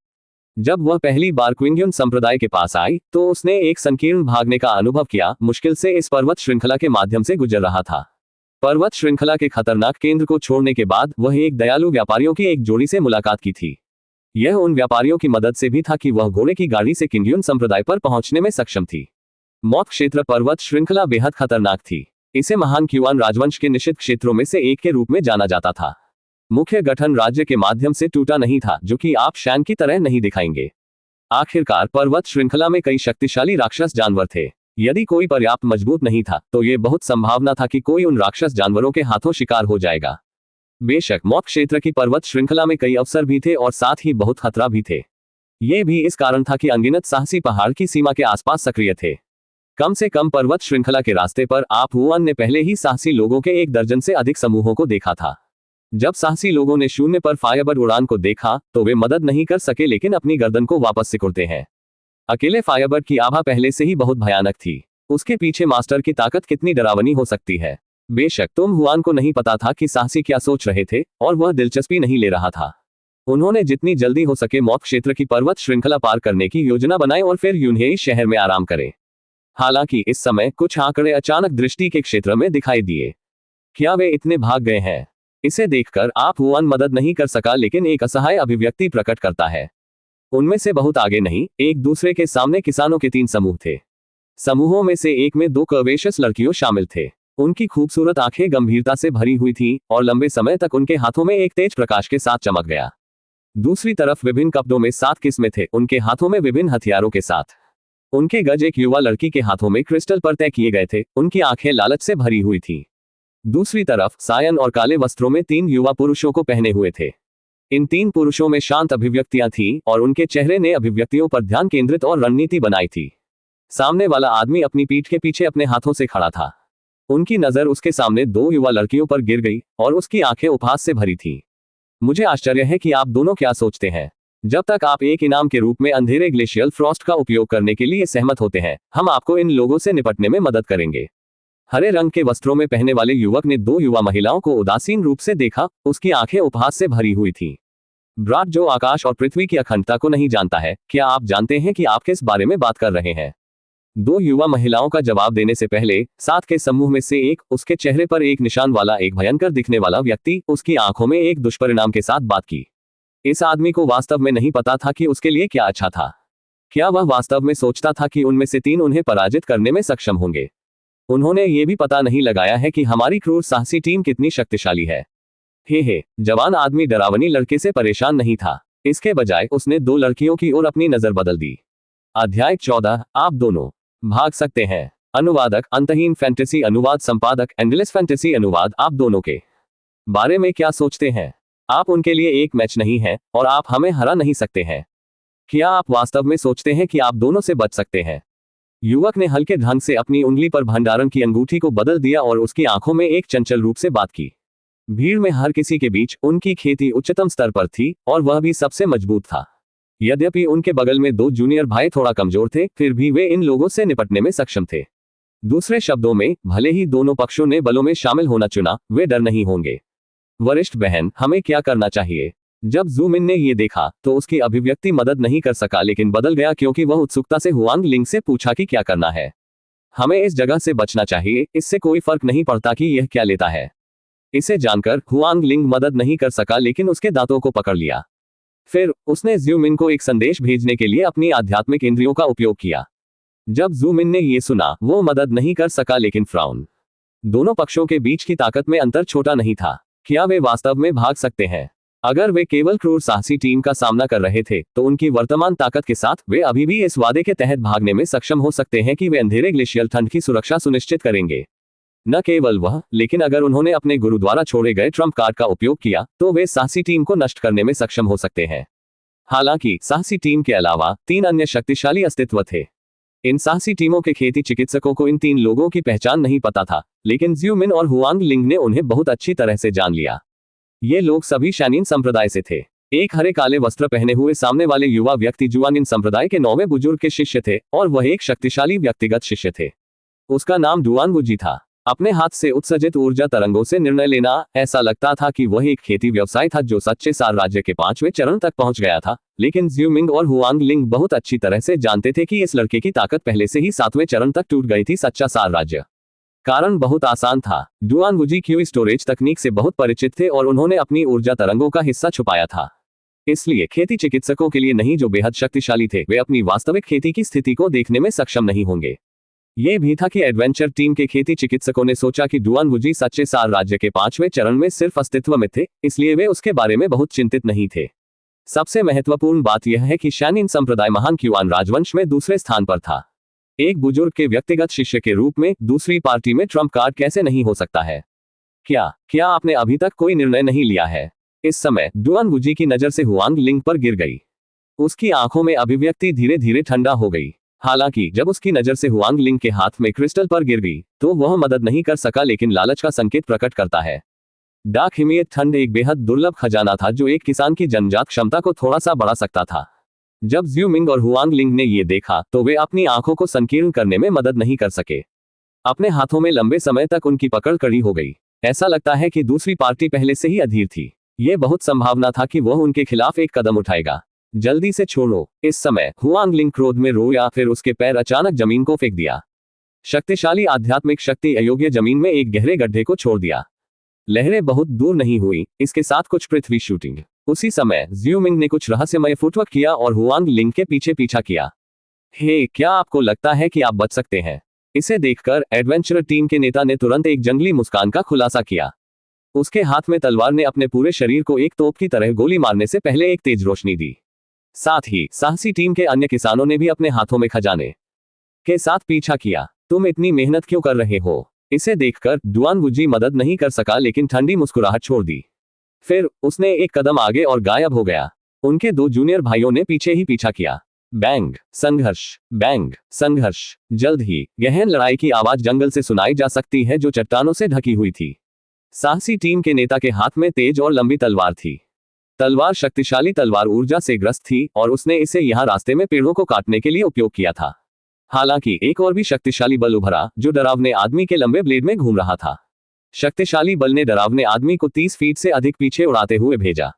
जब वह पहली बार क्विंग्यून संप्रदाय के पास आई, तो उसने एक संकीर्ण भागने का अनुभव किया, मुश्किल से इस पर्वत श्रृंखला के माध्यम से गुजर रहा था। पर्वत श्रृंखला के खतरनाक केंद्र को छोड़ने के बाद वह एक दयालु व्यापारियों की एक जोड़ी से मुलाकात की थी। यह उन व्यापारियों की मदद से भी था कि वह घोड़े की गाड़ी से किंग्यून संप्रदाय पर पहुंचने में सक्षम थी। मौत क्षेत्र पर्वत श्रृंखला बेहद खतरनाक थी। इसे महान क्यूआन राजवंश के निषिद्ध क्षेत्रों में से एक के रूप में जाना जाता था। मुख्य गठन राज्य के माध्यम से टूटा नहीं था, जो कि आप शैन की तरह नहीं दिखाएंगे। आखिरकार पर्वत श्रृंखला में कई शक्तिशाली राक्षस जानवर थे। यदि कोई पर्याप्त मजबूत नहीं था, तो ये बहुत संभावना था कि कोई उन राक्षस जानवरों के हाथों शिकार हो जाएगा। बेशक मौत क्षेत्र की पर्वत श्रृंखला में कई अवसर भी थे और साथ ही बहुत खतरा भी थे। ये भी इस कारण था कि अनगिनत साहसी पहाड़ की सीमा के आसपास सक्रिय थे। कम से कम पर्वत श्रृंखला के रास्ते पर आप हुआन ने पहले ही साहसी लोगों के 1 दर्जन से अधिक समूहों को देखा था। जब साहसी लोगों ने शून्य पर फायरबर्ड उड़ान को देखा, तो वे मदद नहीं कर सके, लेकिन अपनी गर्दन को वापस सिकुड़ते हैं। अकेले फायरबर्ड की आभा पहले से ही बहुत भयानक थी। उसके पीछे मास्टर की ताकत कितनी डरावनी हो सकती है। बेशक तुम हुआन को नहीं पता था कि साहसी क्या सोच रहे थे, और वह दिलचस्पी नहीं ले रहा था। उन्होंने जितनी जल्दी हो सके मौत क्षेत्र की पर्वत श्रृंखला पार करने की योजना बनाई और फिर यूनहे शहर में आराम करे। हालांकि इस समय कुछ आंकड़े अचानक दृष्टि के क्षेत्र में दिखाई दिए। क्या वे इतने भाग गए हैं? इसे देखकर आप हुआन मदद नहीं कर सका, लेकिन एक असहाय अभिव्यक्ति प्रकट करता है। उनमें से बहुत आगे नहीं, एक दूसरे के सामने किसानों के 3 समूह थे। समूहों में से एक में 2 कर्वेशस लड़कियों शामिल थे। उनकी खूबसूरत आंखें गंभीरता से भरी हुई थीं और लंबे समय तक उनके हाथों में एक तेज प्रकाश के साथ चमक गया। दूसरी तरफ विभिन्न कपड़ों में 7 किस्में थे, उनके हाथों में विभिन्न हथियारों के साथ। उनके गज एक युवा लड़की के हाथों में क्रिस्टल पर तय किए गए थे, उनकी आंखें लालच से भरी हुई थी। दूसरी तरफ सायन और काले वस्त्रों में 3 युवा पुरुषों को पहने हुए थे। इन 3 पुरुषों में शांत अभिव्यक्तियां थीं और उनके चेहरे ने अभिव्यक्तियों पर ध्यान केंद्रित और रणनीति बनाई थी। सामने वाला आदमी अपनी पीठ के पीछे अपने हाथों से खड़ा था। उनकी नजर उसके सामने 2 युवा लड़कियों पर गिर गई और उसकी आंखें उपहास से भरी थी। मुझे आश्चर्य है कि आप दोनों क्या सोचते हैं। जब तक आप एक इनाम के रूप में अंधेरे ग्लेशियल फ्रॉस्ट का उपयोग करने के लिए सहमत होते हैं, हम आपको इन लोगों से निपटने में मदद करेंगे। हरे रंग के वस्त्रों में पहने वाले युवक ने 2 युवा महिलाओं को उदासीन रूप से देखा, उसकी आंखें उपहास से भरी हुई थीं। ब्राट जो आकाश और पृथ्वी की अखंडता को नहीं जानता है, क्या आप जानते हैं कि आप किस बारे में बात कर रहे हैं? 2 युवा महिलाओं का जवाब देने से पहले 7 के समूह में से एक, उसके चेहरे पर एक निशान वाला एक भयंकर दिखने वाला व्यक्ति, उसकी आंखों में एक दुष्परिणाम के साथ बात की। इस आदमी को वास्तव में नहीं पता था कि उसके लिए क्या अच्छा था। क्या वह वास्तव में सोचता था कि उनमें से 3 उन्हें पराजित करने में सक्षम होंगे? उन्होंने ये भी पता नहीं लगाया है कि हमारी क्रूर साहसी टीम कितनी शक्तिशाली है। हे, जवान आदमी डरावनी लड़के से परेशान नहीं था। इसके बजाय उसने 2 लड़कियों की ओर अपनी नजर बदल दी। अध्याय 14, आप दोनों भाग सकते हैं। अनुवादक अंतहीन फैंटेसी अनुवाद, संपादक एंडलेस फैंटेसी अनुवाद। आप दोनों के बारे में क्या सोचते हैं? आप उनके लिए एक मैच नहीं हैं और आप हमें हरा नहीं सकते हैं। क्या आप वास्तव में सोचते हैं कि आप दोनों से बच सकते हैं? युवक ने हल्के ढंग से अपनी उंगली पर भंडारण की अंगूठी को बदल दिया और उसकी आंखों में एक चंचल रूप से बात की। भीड़ में हर किसी के बीच उनकी खेती उच्चतम स्तर पर थी और वह भी सबसे मजबूत था। यद्यपि उनके बगल में 2 जूनियर भाई थोड़ा कमजोर थे, फिर भी वे इन लोगों से निपटने में सक्षम थे। दूसरे शब्दों में, भले ही दोनों पक्षों ने बलों में शामिल होना चुना, वे डर नहीं होंगे। वरिष्ठ बहन, हमें क्या करना चाहिए? जब ज़ूमिन ने ये देखा तो उसकी अभिव्यक्ति मदद नहीं कर सका, लेकिन बदल गया क्योंकि वह उत्सुकता से हुआंग लिंग से पूछा कि क्या करना है। हमें इस जगह से बचना चाहिए, इससे कोई फर्क नहीं पड़ता कि यह क्या लेता है। इसे जानकर हुआंग लिंग मदद नहीं कर सका, लेकिन उसके दांतों को पकड़ लिया। फिर उसने ज़ूमिन को एक संदेश भेजने के लिए अपनी आध्यात्मिक इंद्रियों का उपयोग किया। जब ज़ूमिन ने यह सुना, वो मदद नहीं कर सका, लेकिन फ्राउन। दोनों पक्षों के बीच की ताकत में अंतर छोटा नहीं था। क्या वे वास्तव में भाग सकते हैं? अगर वे केवल क्रूर साहसी टीम का सामना कर रहे थे, तो उनकी वर्तमान ताकत के साथ वे अभी भी इस वादे के तहत भागने में सक्षम हो सकते हैं कि वे अंधेरे ग्लेशियल ठंड की सुरक्षा सुनिश्चित करेंगे। न केवल वह, लेकिन अगर उन्होंने अपने गुरु द्वारा छोड़े गए ट्रम्प कार्ड का उपयोग किया, तो वे साहसी टीम को नष्ट करने में सक्षम हो सकते हैं। हालांकि साहसी टीम के अलावा 3 अन्य शक्तिशाली अस्तित्व थे। इन साहसी टीमों के खेती चिकित्सकों को इन 3 लोगों की पहचान नहीं पता था, लेकिन ज़ूमिन और हुआंग लिंग ने उन्हें बहुत अच्छी तरह से जान लिया। ये लोग सभी शैनिन संप्रदाय से थे। एक हरे काले वस्त्र पहने हुए सामने वाले युवा व्यक्ति जुआनिन संप्रदाय के 9वें बुजुर्ग के शिष्य थे और वह एक शक्तिशाली व्यक्तिगत शिष्य थे। उसका नाम डुआन वुजी था। अपने हाथ से उत्सर्जित ऊर्जा तरंगों से निर्णय लेना, ऐसा लगता था कि वह एक खेती व्यवसाय था जो सच्चे सार राज्य के 5वें चरण तक पहुंच गया था। लेकिन ज़्यूमिंग और हुआंग लिंग बहुत अच्छी तरह से जानते थे कि इस लड़के की ताकत पहले से ही 7वें चरण तक टूट गई थी। सच्चा सार राज्य। कारण बहुत आसान था। डुआन वुजी क्यू स्टोरेज तकनीक से बहुत परिचित थे और उन्होंने अपनी ऊर्जा तरंगों का हिस्सा छुपाया था। इसलिए खेती चिकित्सकों के लिए नहीं, जो बेहद शक्तिशाली थे, वे अपनी वास्तविक खेती की स्थिति को देखने में सक्षम नहीं होंगे। यह भी था कि एडवेंचर टीम के खेती चिकित्सकों ने सोचा कि डुआन वुजी सच्चे सार राज्य के 5वें चरण में सिर्फ अस्तित्व में थे, इसलिए वे उसके बारे में बहुत चिंतित नहीं थे। सबसे महत्वपूर्ण बात यह है कि शैनिन संप्रदाय महान क्युआन राजवंश में दूसरे स्थान पर था। एक बुजुर्ग के व्यक्तिगत शिष्य के रूप में दूसरी पार्टी में ट्रम्प कार्ड कैसे नहीं हो सकता है? क्या आपने अभी तक कोई निर्णय नहीं लिया है? इस समय डुआन वुजी की नजर से हुआंग लिंग पर गिर गई। उसकी आंखों में अभिव्यक्ति धीरे धीरे ठंडा हो गई। हालांकि जब उसकी नजर से हुआंग लिंग के हाथ में क्रिस्टल पर गिर गई, तो वह मदद नहीं कर सका, लेकिन लालच का संकेत प्रकट करता है। डार्क हिमियत ठंड एक बेहद दुर्लभ खजाना था जो एक किसान की जन्मजात क्षमता को थोड़ा सा बढ़ा सकता था। जब ज़्यूमिंग और हुआंग लिंग ने ये देखा, तो वे अपनी आंखों को संकीर्ण करने में मदद नहीं कर सके। अपने हाथों में लंबे समय तक उनकी पकड़ कड़ी हो गई। ऐसा लगता है कि दूसरी पार्टी पहले से ही अधीर थी। ये बहुत संभावना था कि वह उनके खिलाफ एक कदम उठाएगा। जल्दी से छोड़ो। इस समय हुआंग लिंग क्रोध में रोया, फिर उसके पैर अचानक जमीन को फेंक दिया। शक्तिशाली आध्यात्मिक शक्ति अयोग्य जमीन में एक गहरे गड्ढे को छोड़ दिया। लहरें बहुत दूर नहीं हुई, इसके साथ कुछ पृथ्वी शूटिंग। उसी समय ज़्यूमिंग ने कुछ रहस्यमय फुटवर्क किया और हुआंग लिंग के पीछे पीछा किया। क्या आपको लगता है कि आप बच सकते हैं? इसे देखकर एडवेंचर टीम के नेता ने तुरंत एक जंगली मुस्कान का खुलासा किया। उसके हाथ में तलवार ने अपने पूरे शरीर को एक तोप की तरह गोली मारने से पहले एक तेज रोशनी दी। साथ ही साहसी टीम के अन्य किसानों ने भी अपने हाथों में खजाने के साथ पीछा किया। तुम इतनी मेहनत क्यों कर रहे हो? इसे देखकर डुआन वुजी मदद नहीं कर सका, लेकिन ठंडी मुस्कुराहट छोड़ दी। फिर उसने एक कदम आगे और गायब हो गया। उनके दो जूनियर भाइयों ने पीछे ही पीछा किया। बैंग संघर्ष, बैंग संघर्ष। जल्द ही गहन लड़ाई की आवाज जंगल से सुनाई जा सकती है, जो चट्टानों से ढकी हुई थी। साहसी टीम के नेता के हाथ में तेज और लंबी तलवार थी। तलवार शक्तिशाली तलवार ऊर्जा से ग्रस्त थी और उसने इसे यहाँ रास्ते में पेड़ों को काटने के लिए उपयोग किया था। हालांकि एक और भी शक्तिशाली बल उभरा, जो डरावने आदमी के लंबे ब्लेड में घूम रहा था। शक्तिशाली बल ने डरावने आदमी को 30 फीट से अधिक पीछे उड़ाते हुए भेजा।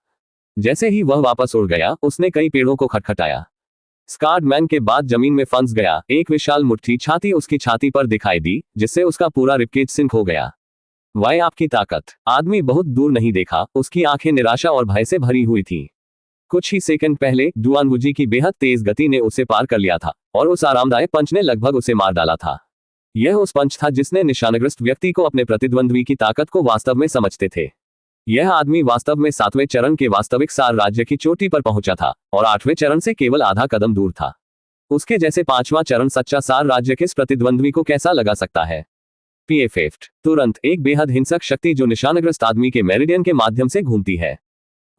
जैसे ही वह वापस उड़ गया, उसने कई पेड़ों को खटखटाया। स्कार्ड मैन के बाद जमीन में फंस गया। एक विशाल मुट्ठी छाती उसकी छाती पर दिखाई दी, जिससे उसका पूरा रिबकेज सिंक हो गया। वाह, आपकी ताकत! आदमी बहुत दूर नहीं देखा, उसकी आंखें निराशा और भय से भरी हुई थीं। कुछ ही सेकंड पहले डुआन वुजी की बेहद तेज गति ने उसे पार कर लिया था और उस आरामदायक पंच ने लगभग उसे मार डाला था। यह उस पंच था जिसने निशानग्रस्त व्यक्ति को अपने प्रतिद्वंद्वी की ताकत को वास्तव में समझते थे। यह आदमी वास्तव में 7वें चरण के वास्तविक सार राज्य की चोटी पर पहुंचा था और 8वें चरण से केवल आधा कदम दूर था। उसके जैसे 5वां चरण सच्चा सार राज्य किस प्रतिद्वंद्वी को कैसा लगा सकता है? पीएफएफ तुरंत एक बेहद हिंसक शक्ति जो निशानग्रस्त आदमी के मेरिडियन के माध्यम से घूमती है।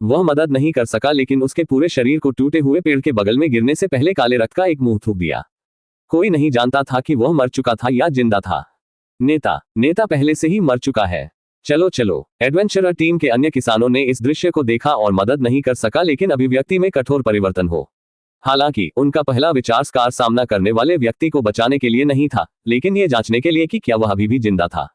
वह मदद नहीं कर सका, लेकिन उसके पूरे शरीर को टूटे हुए पेड़ के बगल में गिरने से पहले काले रक्त का एक मुंह थूक दिया। कोई नहीं जानता था कि वह मर चुका था या जिंदा था। नेता पहले से ही मर चुका है। चलो चलो। एडवेंचरर टीम के अन्य किसानों ने इस दृश्य को देखा और मदद नहीं कर सका, लेकिन अभिव्यक्ति में कठोर परिवर्तन हो। हालांकि उनका पहला विचार स्कार सामना करने वाले व्यक्ति को बचाने के लिए नहीं था, लेकिन यह जांचने के लिए कि क्या वह अभी भी जिंदा था।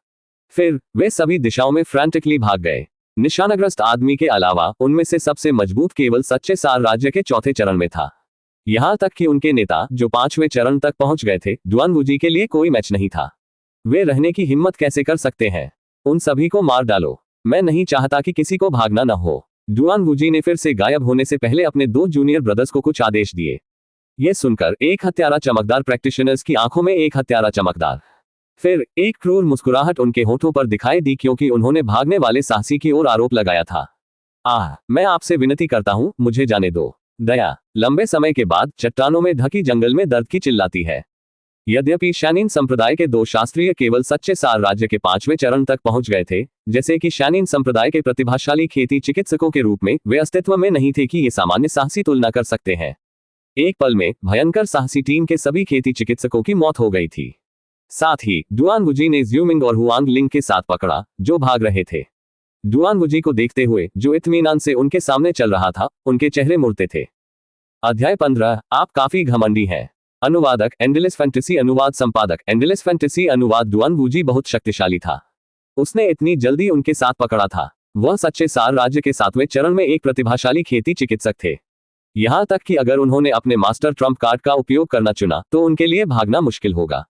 फिर वे सभी दिशाओं में फ्रैंटिकली भाग गए। निशानाग्रस्त आदमी के अलावा उनमें से सबसे मजबूत केवल सच्चे सार राज्य के 4थे चरण में था। यहां तक कि उनके नेता जो 5वें चरण तक पहुंच गए थे, डुआन वुजी के लिए कोई मैच नहीं था। वे रहने की हिम्मत कैसे कर सकते हैं? उन सभी को मार डालो। मैं नहीं चाहता कि किसी को भागना न हो। डुआन वुजी ने फिर से गायब होने से पहले अपने 2 जूनियर ब्रदर्स को कुछ आदेश दिए। यह सुनकर एक हत्यारा चमकदार प्रैक्टिशनर्स की आंखों में एक हत्यारा चमकदार। फिर एक क्रूर मुस्कुराहट उनके होठों पर दिखाई दी, क्योंकि उन्होंने भागने वाले साहसी की ओर आरोप लगाया था। मैं आपसे विनती करता हूं, मुझे जाने दो। दया। लंबे समय के बाद चट्टानों में ढकी जंगल में दर्द की चिल्लाती है। यद्यपि शैनिन संप्रदाय के 2 शास्त्रीय केवल सच्चे सार राज्य के 5वें चरण तक पहुंच गए थे, जैसे कि शैनिन संप्रदाय के प्रतिभाशाली खेती चिकित्सकों के रूप में वे अस्तित्व में नहीं थे कि ये सामान्य साहसी तुलना कर सकते हैं। एक पल में भयंकर साहसी टीम के सभी खेती चिकित्सकों की मौत हो गई थी। साथ ही डुआन वुजी ने ज़्यूमिंग और हुआंग लिंग के साथ पकड़ा, जो भाग रहे थे। डुआन वुजी को देखते हुए, जो इत्मीनान से उनके सामने चल रहा था, उनके चेहरे मुड़ते थे। अध्याय 15। आप काफी घमंडी हैं। अनुवादक एंडेलिस फैंटेसी, अनुवाद संपादक एंडेलिस फैंटेसी, अनुवाद। डुआन वुजी बहुत शक्तिशाली था। उसने इतनी जल्दी उनके साथ पकड़ा था। वह सच्चे सार राज्य के 7वें चरण में एक प्रतिभाशाली खेती चिकित्सक थे। यहां तक कि अगर उन्होंने अपने मास्टर ट्रम्प कार्ड का उपयोग करना चुना, तो उनके लिए भागना मुश्किल होगा।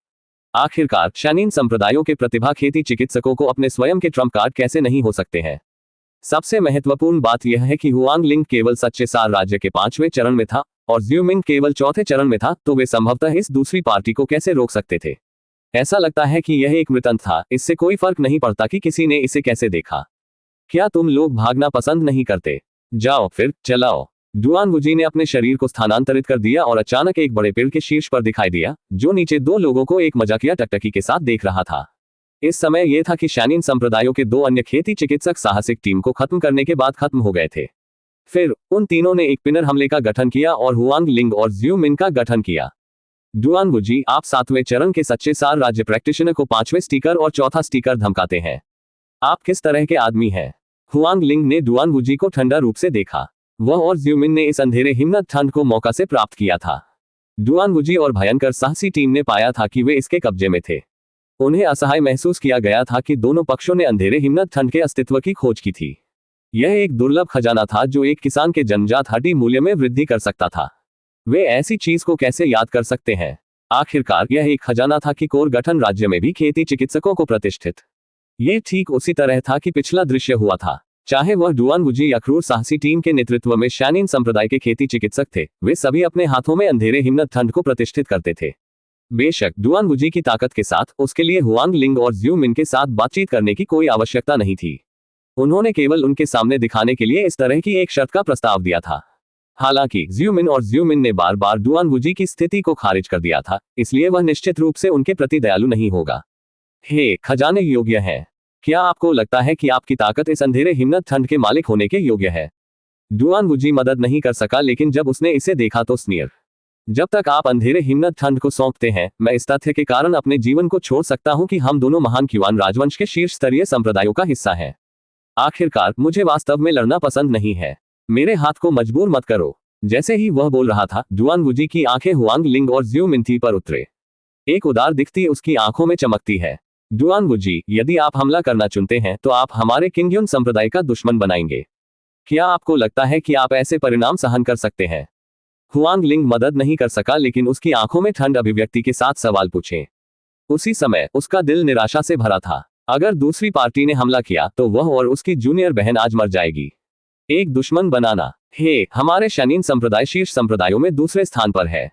आखिरकार शैनिन संप्रदायों के प्रतिभा खेती चिकित्सकों को अपने स्वयं के ट्रम्प कार्ड कैसे नहीं हो सकते हैं? सबसे महत्वपूर्ण बात यह है कि हुआंग लिंग केवल सच्चे सार राज्य के 5वें चरण में था और ज़्यूमिंग केवल 4थे चरण में था, तो वे संभवतः इस दूसरी पार्टी को कैसे रोक सकते थे? ऐसा लगता है कि यह एक मृतंत्र था। इससे कोई फर्क नहीं पड़ता कि किसी ने इसे कैसे देखा। क्या तुम लोग भागना पसंद नहीं करते? जाओ फिर, चलाओ। डुआन वुजी ने अपने शरीर को स्थानांतरित कर दिया और अचानक एक बड़े पेड़ के शीर्ष पर दिखाई दिया, जो नीचे 2 लोगों को एक मजाकिया टकटकी के साथ देख रहा था। इस समय यह था कि शैनिन संप्रदायों के 2 अन्य खेती चिकित्सक साहसिक टीम को खत्म करने के बाद खत्म हो गए थे। फिर उन तीनों ने एक पिनर हमले का गठन किया और हुआंग लिंग और ज़्यूमिन का गठन किया। डुआन वुजी, आप 7वें चरण के सच्चे सार राज्य प्रैक्टिशनर को 5वें स्टिकर और 4था स्टिकर धमकाते हैं। आप किस तरह के आदमी हैं? हुआंग लिंग ने डुआन वुजी को ठंडा रूप से देखा। वह और ज़्यूमिन ने इस अंधेरे हिम्मत ठंड को मौका से प्राप्त किया था। डुआन वुजी और भयंकर साहसी टीम ने पाया था कि वे इसके कब्जे में थे। उन्हें असहाय महसूस किया गया था कि दोनों पक्षों ने अंधेरे हिम्मत ठंड के अस्तित्व की खोज की थी। यह एक दुर्लभ खजाना था जो एक किसान के जन्मजात हड्डी मूल्य में वृद्धि कर सकता था। वे ऐसी चीज को कैसे याद कर सकते हैं? आखिरकार यह एक खजाना था कि कोर गठन राज्य में भी खेती चिकित्सकों को प्रतिष्ठित। ये ठीक उसी तरह था कि पिछला दृश्य हुआ था। चाहे वह डुआन वुजी या क्रूर साहसी टीम के नेतृत्व में शैनिन संप्रदाय के खेती चिकित्सक थे, वे सभी अपने हाथों में अंधेरे हिम्मत ठंड को प्रतिष्ठित करते थे। बेशक डुआन वुजी की ताकत के साथ उसके लिए हुआंग लिंग और ज़्यूमिन के साथ बातचीत करने की कोई आवश्यकता नहीं थी। उन्होंने केवल उनके सामने दिखाने के लिए इस तरह की एक शर्त का प्रस्ताव दिया था। हालांकि ज्यूमिन और ज्यूमिन ने बार बार डुआन वुजी की स्थिति को खारिज कर दिया था, इसलिए वह निश्चित रूप से उनके प्रति दयालु नहीं होगा। हे खजाने योग्य है, क्या आपको लगता है कि आपकी ताकत इस अंधेरे हिम्मत ठंड के मालिक होने के योग्य है? डुआन वुजी मदद नहीं कर सका, लेकिन जब उसने इसे देखा तो स्नीर, जब तक आप अंधेरे हिम्मत ठंड को सौंपते हैं, मैं इस तथ्य के कारण अपने जीवन को छोड़ सकता हूं कि हम दोनों महान क्युआन राजवंश के शीर्ष स्तरीय संप्रदायों का हिस्सा हैं। आखिरकार मुझे वास्तव में लड़ना पसंद नहीं है, मेरे हाथ को मजबूर मत करो। जैसे ही वह बोल रहा था, डुआन वुजी की आंखें हुआंग लिंग और ज्यू मिंथी पर उतरे। एक उदार दिखती उसकी आंखों में चमकती है। डुआन वुजी, यदि आप हमला करना चुनते हैं तो आप हमारे किंगयुन संप्रदाय का दुश्मन बनाएंगे। क्या आपको लगता है कि आप ऐसे परिणाम सहन कर सकते हैं? हुआंग लिंग मदद नहीं कर सका, लेकिन उसकी आंखों में ठंड अभिव्यक्ति के साथ सवाल पूछे। उसी समय उसका दिल निराशा से भरा था। अगर दूसरी पार्टी ने हमला किया तो वह और उसकी जूनियर बहन आज मर जाएगी। एक दुश्मन बनाना। हे, हमारे शनीन संप्रदाय शीर्ष संप्रदायों में दूसरे स्थान पर है।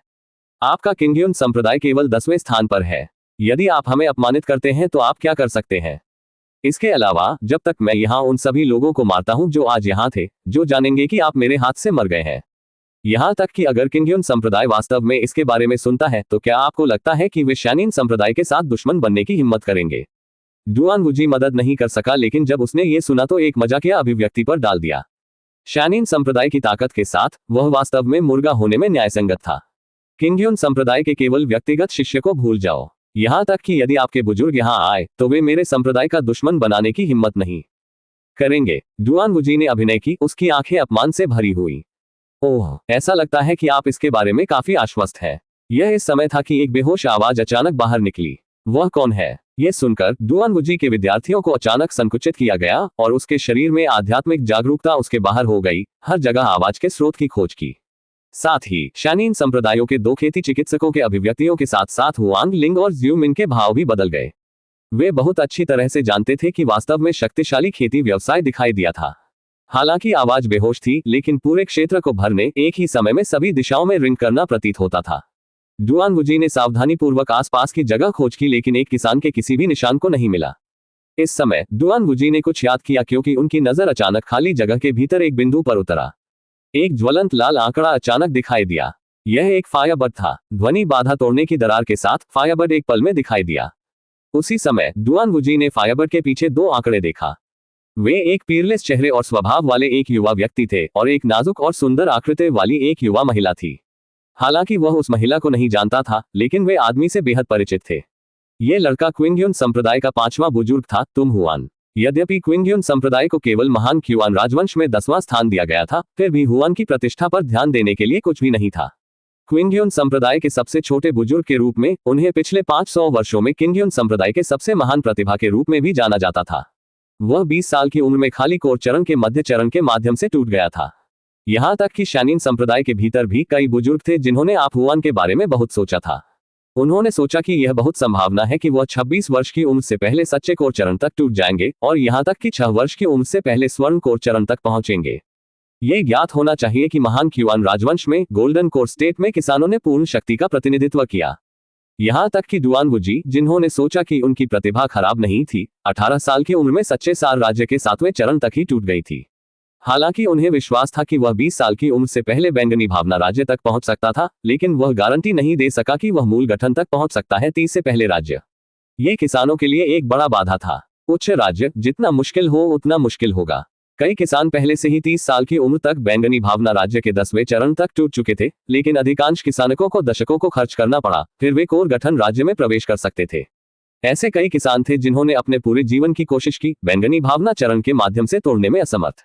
आपका किंगयुन संप्रदाय केवल 10वें स्थान पर है। यदि आप हमें अपमानित करते हैं तो आप क्या कर सकते हैं? इसके अलावा, जब तक मैं यहाँ उन सभी लोगों को मारता हूँ जो आज यहाँ थे, जो जानेंगे कि आप मेरे हाथ से मर गए हैं। यहाँ तक कि अगर किंगयुन संप्रदाय वास्तव में इसके बारे में सुनता है तो क्या आपको लगता है कि वे शनीन संप्रदाय के साथ दुश्मन बनने की हिम्मत करेंगे? डुआन वुजी मदद नहीं कर सका, लेकिन जब उसने ये सुना तो एक मजाकिया अभिव्यक्ति पर डाल दिया। शनीन संप्रदाय की ताकत के साथ वह वास्तव में मुर्गा होने में न्यायसंगत था। किंगयुन संप्रदाय के केवल व्यक्तिगत शिष्य को भूल जाओ। यहाँ तक कि यदि आपके बुजुर्ग यहाँ आए तो वे मेरे संप्रदाय का दुश्मन बनाने की हिम्मत नहीं करेंगे। डुआन वुजी ने अभिनय की, उसकी आंखें अपमान से भरी हुई। ओह, ऐसा लगता है कि आप इसके बारे में काफी आश्वस्त हैं। यह इस समय था कि एक बेहोश आवाज अचानक बाहर निकली। वह कौन है? यह सुनकर डुआन वुजी के विद्यार्थियों को अचानक संकुचित किया गया और उसके शरीर में आध्यात्मिक जागरूकता उसके बाहर हो गई, हर जगह आवाज के स्रोत की खोज की। साथ ही शनीन संप्रदायों के 2 खेती चिकित्सकों के अभिव्यक्तियों के साथ साथ हुआंग लिंग और ज्यू मिन के भाव भी बदल गए। वे बहुत अच्छी तरह से जानते थे कि वास्तव में शक्तिशाली खेती व्यवसाय दिखाई दिया था। हालांकि आवाज बेहोश थी, लेकिन पूरे क्षेत्र को भरने एक ही समय में सभी दिशाओं में रिंग करना प्रतीत होता था। डुआन वुजी ने सावधानीपूर्वक आसपास की जगह खोज की, लेकिन एक किसान के किसी भी निशान को नहीं मिला। इस समय डुआन वुजी ने कुछ याद किया, क्योंकि उनकी नजर अचानक खाली जगह के भीतर एक बिंदु पर उतरा। एक ज्वलंत लाल आंकड़ा अचानक दिखाई दिया। यह एक फायरबर्ड था। ध्वनि बाधा तोड़ने की दरार के साथ फायरबर्ड एक पल में दिखाई दिया। उसी समय डुआन वुजी ने फायरबर्ड के पीछे 2 आंकड़े देखा। वे एक पीरलेस चेहरे और स्वभाव वाले एक युवा व्यक्ति थे और एक नाजुक और सुंदर आकृति वाली एक युवा महिला थी। हालांकि वह उस महिला को नहीं जानता था, लेकिन वे आदमी से बेहद परिचित थे। ये लड़का क्विंगयुन संप्रदाय का 5वां बुजुर्ग था, तुम हुआन। यद्यपि क्विंगयुन संप्रदाय को केवल महान क्युआन राजवंश में 10वां स्थान दिया गया था, फिर भी हुआन की प्रतिष्ठा पर ध्यान देने के लिए कुछ भी नहीं था। क्विंगयुन संप्रदाय के सबसे छोटे बुजुर्ग के रूप में उन्हें पिछले 500 वर्षों में किंगयुन संप्रदाय के सबसे महान प्रतिभा के रूप में भी जाना जाता था। वह 20 साल की उम्र में खाली कोर चरण के मध्य चरण के माध्यम से टूट गया था। यहाँ तक कि शनीन संप्रदाय के भीतर भी कई बुजुर्ग थे जिन्होंने आप हुआन के बारे में बहुत सोचा था। उन्होंने सोचा कि यह बहुत संभावना है कि वह 26 वर्ष की उम्र से पहले सच्चे कोर चरण तक टूट जाएंगे और यहाँ तक कि 6 वर्ष की उम्र से पहले स्वर्ण कोर चरण तक पहुंचेंगे। ये ज्ञात होना चाहिए कि महान क्युआन राजवंश में गोल्डन कोर स्टेट में किसानों ने पूर्ण शक्ति का प्रतिनिधित्व किया। यहाँ तक कि डुआन वुजी, जिन्होंने सोचा कि उनकी प्रतिभा खराब नहीं थी, 18 साल की उम्र में सच्चे सार राज्य के 7वें चरण तक ही टूट गई थी। हालांकि उन्हें विश्वास था कि वह 20 साल की उम्र से पहले बैंगनी भावना राज्य तक पहुंच सकता था, लेकिन वह गारंटी नहीं दे सका कि वह मूल गठन तक पहुंच सकता है 30 से पहले राज्य। ये किसानों के लिए एक बड़ा बाधा था। उच्च राज्य जितना मुश्किल हो उतना मुश्किल होगा। कई किसान पहले से ही 30 साल की उम्र तक बैंगनी भावना राज्य के 10वें चरण तक टूट चुके थे, लेकिन अधिकांश किसानों को दशकों को खर्च करना पड़ा, फिर वे कोर गठन राज्य में प्रवेश कर सकते थे। ऐसे कई किसान थे जिन्होंने अपने पूरे जीवन की कोशिश की, बैंगनी भावना चरण के माध्यम से तोड़ने में असमर्थ।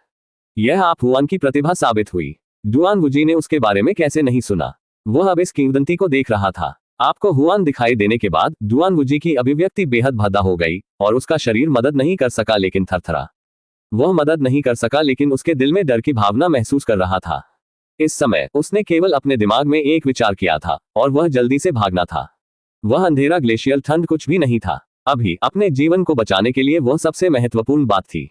यह आप हुआन की प्रतिभा साबित हुई। डुआन वुजी ने उसके बारे में कैसे नहीं सुना? वह अब इस किंवदंती को देख रहा था। आपको हुआन दिखाई देने के बाद डुआन वुजी की अभिव्यक्ति बेहद भद्दा हो गई और उसका शरीर मदद नहीं कर सका, लेकिन थरथरा। वह मदद नहीं कर सका, लेकिन उसके दिल में डर की भावना महसूस कर रहा था। इस समय उसने केवल अपने दिमाग में एक विचार किया था और वह जल्दी से भागना था। वह अंधेरा ग्लेशियल ठंड कुछ भी नहीं था। अभी अपने जीवन को बचाने के लिए वह सबसे महत्वपूर्ण बात थी।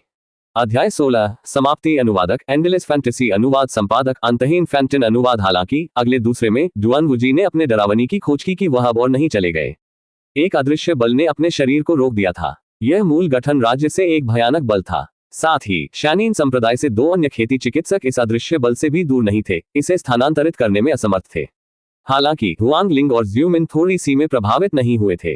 अध्याय 16 समाप्ति। अनुवादक एंडलेस फैंटेसी। अनुवाद संपादक अंतहीन फैंटन। अनुवाद। हालांकि अगले दूसरे में डुआन वुजी ने अपने डरावनी की खोज की कि वह अब और नहीं चले गए। एक अदृश्य बल ने अपने शरीर को रोक दिया था। यह मूल गठन राज्य से एक भयानक बल था। साथ ही शैनीन संप्रदाय से 2 अन्य खेती चिकित्सक इस अदृश्य बल से भी दूर नहीं थे, इसे स्थानांतरित करने में असमर्थ थे। हालांकि हुआंग लिंग और ज्यूमिन थोड़ी सी में प्रभावित नहीं हुए थे।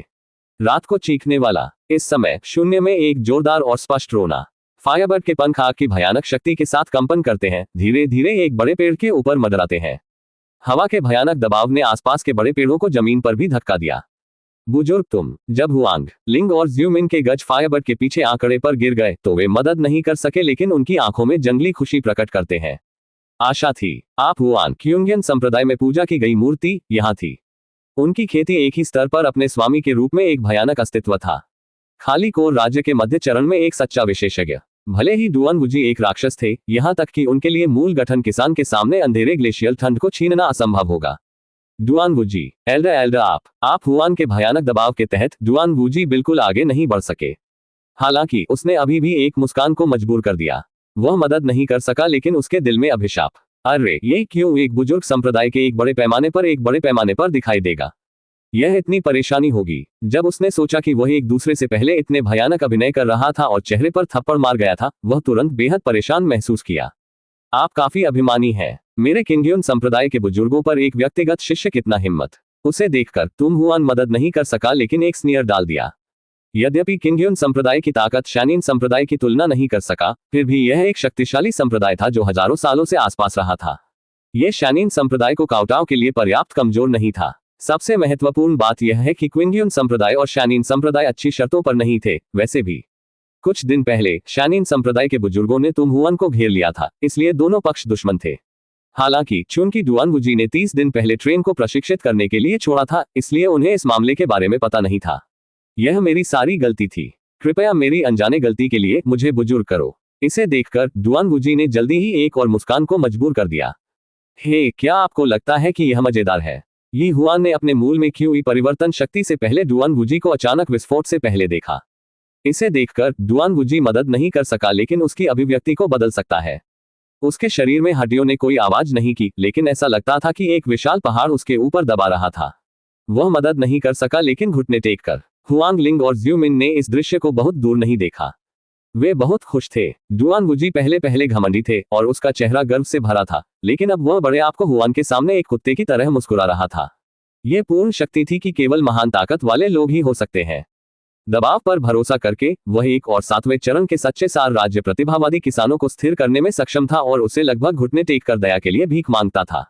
रात को चीखने वाला। इस समय शून्य में एक जोरदार और स्पष्ट रोना। फायरबर्ड के पंख आग की भयानक शक्ति के साथ कंपन करते हैं, धीरे धीरे एक बड़े पेड़ के ऊपर मंडराते हैं। हवा के भयानक दबाव ने आसपास के बड़े पेड़ों को जमीन पर भी धक्का दिया। बुजुर्ग तुम। जब हुआंग लिंग और ज्यूमिन के गज फायरबर्ड के पीछे आंकड़े पर गिर गए तो वे मदद नहीं कर सके, लेकिन उनकी आंखों में जंगली खुशी प्रकट करते हैं। आशा थी। आप हुआन क्यूंगियन संप्रदाय में पूजा की गई मूर्ति यहां थी। उनकी खेती एक ही स्तर पर अपने स्वामी के रूप में एक भयानक अस्तित्व था। खाली कोर राज्य के मध्य चरण में एक सच्चा विशेषज्ञ। भले ही डुआन वुजी एक राक्षस थे, यहां तक कि उनके लिए मूल गठन किसान के सामने अंधेरे ग्लेशियल ठंड को छीनना असंभव होगा। डुआन वुजी एल्डर आप हुआन के भयानक दबाव के तहत डुआन वुजी बिल्कुल आगे नहीं बढ़ सके। हालांकि उसने अभी भी एक मुस्कान को मजबूर कर दिया। वह मदद नहीं कर सका, लेकिन उसके दिल में अभिशाप। अरे ये क्यों एक बुजुर्ग संप्रदाय के एक बड़े पैमाने पर दिखाई देगा। यह इतनी परेशानी होगी। जब उसने सोचा कि वह एक दूसरे से पहले इतने भयानक अभिनय कर रहा था और चेहरे पर थप्पड़ मार गया था, वह तुरंत बेहद परेशान महसूस किया। आप काफी अभिमानी हैं। मेरे किंगियन संप्रदाय के बुजुर्गों पर एक व्यक्तिगत शिष्य कितना हिम्मत। उसे देखकर तुम हुआन मदद नहीं कर सका, लेकिन एक स्नीयर डाल दिया। यद्यपि किंगियन संप्रदाय की ताकत शैनीन संप्रदाय की तुलना नहीं कर सका, फिर भी यह एक शक्तिशाली संप्रदाय था जो हजारों सालों से आसपास रहा था। यह शैनीन संप्रदाय को काउटाव के लिए पर्याप्त कमजोर नहीं था। सबसे महत्वपूर्ण बात यह है कि क्विंगियन संप्रदाय और शैनीन संप्रदाय अच्छी शर्तों पर नहीं थे। वैसे भी कुछ दिन पहले शैनीन संप्रदाय के बुजुर्गों ने तुम हुआन को घेर लिया था, इसलिए दोनों पक्ष दुश्मन थे। हालांकि चूंकि डुआन वुजी ने 30 दिन पहले ट्रेन को प्रशिक्षित करने के लिए छोड़ा था, इसलिए उन्हें इस मामले के बारे में पता नहीं था। यह मेरी सारी गलती थी। कृपया मेरी अनजाने गलती के लिए मुझे बुजुर्ग करो। इसे देखकर डुआन वुजी ने जल्दी ही एक और मुस्कान को मजबूर कर दिया। हे, क्या आपको लगता है कि यह मजेदार है? यी हुआन ने अपने मूल में क्यूई परिवर्तन शक्ति से पहले डुआन वुजी को अचानक विस्फोट से पहले देखा। इसे देखकर डुआन वुजी मदद नहीं कर सका, लेकिन उसकी अभिव्यक्ति को बदल सकता है। उसके शरीर में हड्डियों ने कोई आवाज नहीं की, लेकिन ऐसा लगता था कि एक विशाल पहाड़ उसके ऊपर दबा रहा था। वह मदद नहीं कर सका, लेकिन घुटने टेक कर हुआंग लिंग और ज्यूमिन ने इस दृश्य को बहुत दूर नहीं देखा। वे बहुत खुश थे। डुआन वुजी पहले घमंडी थे और उसका चेहरा गर्व से भरा था, लेकिन अब वह बड़े आप को हुआन के सामने एक कुत्ते की तरह मुस्कुरा रहा था। यह पूर्ण शक्ति थी कि केवल महान ताकत वाले लोग ही हो सकते हैं। दबाव पर भरोसा करके वह एक और 7वें चरण के सच्चे सार राज्य प्रतिभावादी किसानों को स्थिर करने में सक्षम था और उसे लगभग घुटने टेक कर दया के लिए भीख मांगता था।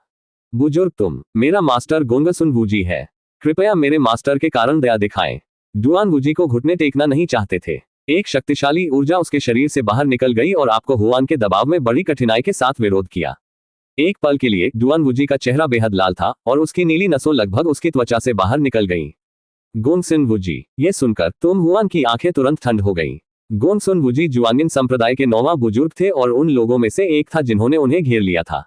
बुजुर्ग तुम मेरा मास्टर गोंगसुन वुजी है। कृपया मेरे मास्टर के कारण दया दिखाएं। डुआन वुजी को घुटने टेकना नहीं चाहते थे। एक शक्तिशाली ऊर्जा उसके शरीर से बाहर निकल गई और आपको हुआन के दबाव में बड़ी कठिनाई के साथ विरोध किया। एक पल के लिए डुआन वुजी का चेहरा बेहद लाल था और उसकी नीली नसों लगभग उसकी त्वचा से बाहर निकल गईं। गोंगसुन वुजी। ये सुनकर तुम हुआन की आंखें तुरंत ठंड हो गईं। गोंगसुन वुजी जुआनियन संप्रदाय के 9वां बुजुर्ग थे और उन लोगों में से एक था जिन्होंने उन्हें घेर लिया था।